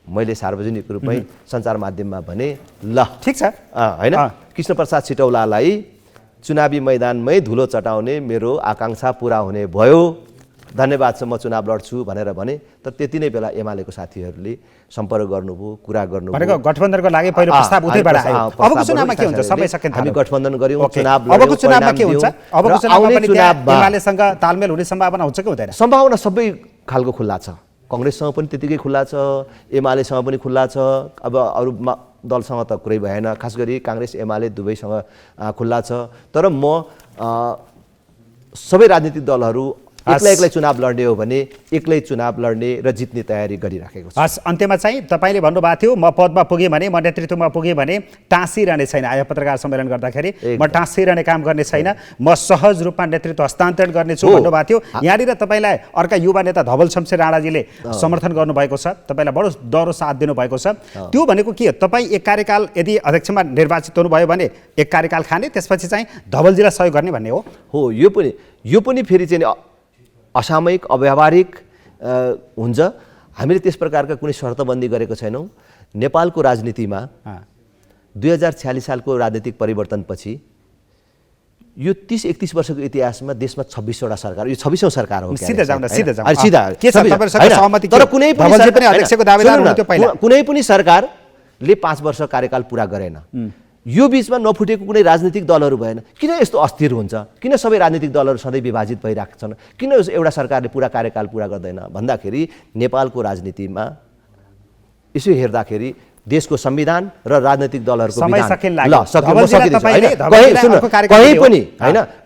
मैले सार्वजनिक रूपमै सञ्चार माध्यममा भने ल ठिक छ हैन, कृष्णप्रसाद सिटौलालाई चुनावी मैदानमै धुलो चटाउने मेरो आकाङ्क्षा पुरा हुने भयो, धन्यवाद छ, म चुनाव लड्छु भनेर भने। तर त्यति नै बेला एमालेको साथीहरूले सम्पर्क गर्नुभयो, कुरा गर्नुभयो। भनेको गठबन्धनको लागि पहिलो प्रस्ताव उतैबाट आयो। अबको चुनावमा के हुन्छ? सबै सकिन्छ, हामी गठबन्धन गर्यौँ, चुनाव लड्यौँ। अबको चुनावमा के हुन्छ? अबको चुनावमा पनि एमालेसँग तालमेल हुने सम्भावना हुन्छ कि हुँदैन? सम्भावना सबै खालको खुल्ला छ। काङ्ग्रेससँग पनि त्यतिकै खुल्ला छ, एमालेसँग पनि खुल्ला छ। अब अरू दलसँग त कुरै भएन, खास गरी काङ्ग्रेस एमाले दुवैसँग खुल्ला छ। तर म सबै राजनीतिक दलहरू एक्लै चुनाव लड्ने हो भने एक्लै चुनाव लड्ने र जित्ने तयारी गरिराखेको छ। हस्, अन्त्यमा चाहिँ तपाईँले भन्नुभएको थियो म पदमा पुगेँ भने, म नेतृत्वमा पुगेँ भने टाँसिरहने छैन। आयो पत्रकार सम्मेलन गर्दाखेरि म टाँसिरहने काम गर्ने छैन, म सहज रूपमा नेतृत्व हस्तान्तरण गर्नेछु भन्नुभएको थियो। यहाँनिर तपाईँलाई अर्का युवा नेता धवल शमशेर राणाजीले समर्थन गर्नुभएको छ, तपाईँलाई बडो दह्रो साथ दिनुभएको छ। त्यो भनेको के? तपाईँ एक कार्यकाल यदि अध्यक्षमा निर्वाचित हुनुभयो भने एक कार्यकाल खाने, त्यसपछि चाहिँ धवलजीलाई सहयोग गर्ने भन्ने हो? यो पनि फेरि चाहिँ असामयिक अव्यावहारिक हुन्छ। हामीले त्यस प्रकारका कुनै शर्तबन्दी गरेको छैनौँ। नेपालको राजनीतिमा 2046 सालको राजनीतिक परिवर्तनपछि यो 30-31 वर्षको इतिहासमा देशमा 26 वटा सरकार, यो 26औं सरकार हो। तर कुनै पनि सरकारले 5 वर्ष कार्यकाल पुरा गरेन। यो बिचमा नफुटेको कुनै राजनीतिक दलहरू भएन। किन यस्तो अस्थिर हुन्छ? किन सबै राजनीतिक दलहरू सधैँ विभाजित भइरहेका छन्? किन एउटा सरकारले पुरा कार्यकाल पुरा गर्दैन भन्दाखेरि नेपालको राजनीतिमा यसो हेर्दाखेरि देशको संविधान र राजनीतिक दलहरूको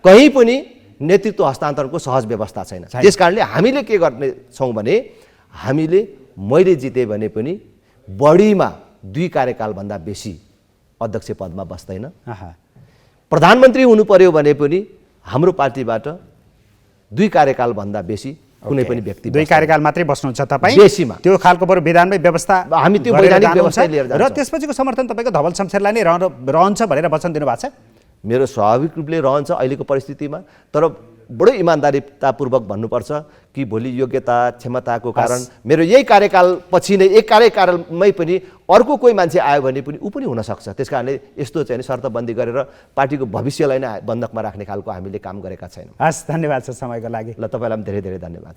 कहीँ पनि नेतृत्व हस्तान्तरणको सहज व्यवस्था छैन। त्यसकारणले हामीले के गर्नेछौँ भने मैले जिते भने पनि बढीमा 2 कार्यकालभन्दा बेसी अध्यक्ष पदमा बस्दैन। प्रधानमन्त्री हुनु पर्यो भने पनि हाम्रो पार्टीबाट 2 कार्यकालभन्दा बेसी कुनै पनि व्यक्ति 2 कार्यकाल मात्रै बस्नुहुन्छ तपाईँ बेसीमा। त्यो खालको बरु विधानमै व्यवस्था हामी त्यो वैधानिक व्यवस्था लिएर र त्यसपछिको समर्थन तपाईँको धवल शमशेरलाई नै रहन्छ भनेर वचन दिनुभएको छ? मेरो स्वाभाविक रूपले रहन्छ अहिलेको परिस्थितिमा। तर बडो इमान्दारितापूर्वक भन्नुपर्छ कि भोलि योग्यता क्षमताको कारण मेरो यही कार्यकाल पछि नै एक कार्यकालमै पनि अर्को कोही मान्छे आयो भने पनि ऊ पनि हुनसक्छ। त्यस कारणले यस्तो चाहिँ शर्तबन्दी गरेर पार्टीको भविष्यलाई नै बन्धकमा राख्ने खालको हामीले काम गरेका छैनौँ। हस्, धन्यवाद छ समयको लागि। ल, तपाईँलाई पनि धेरै धेरै धन्यवाद।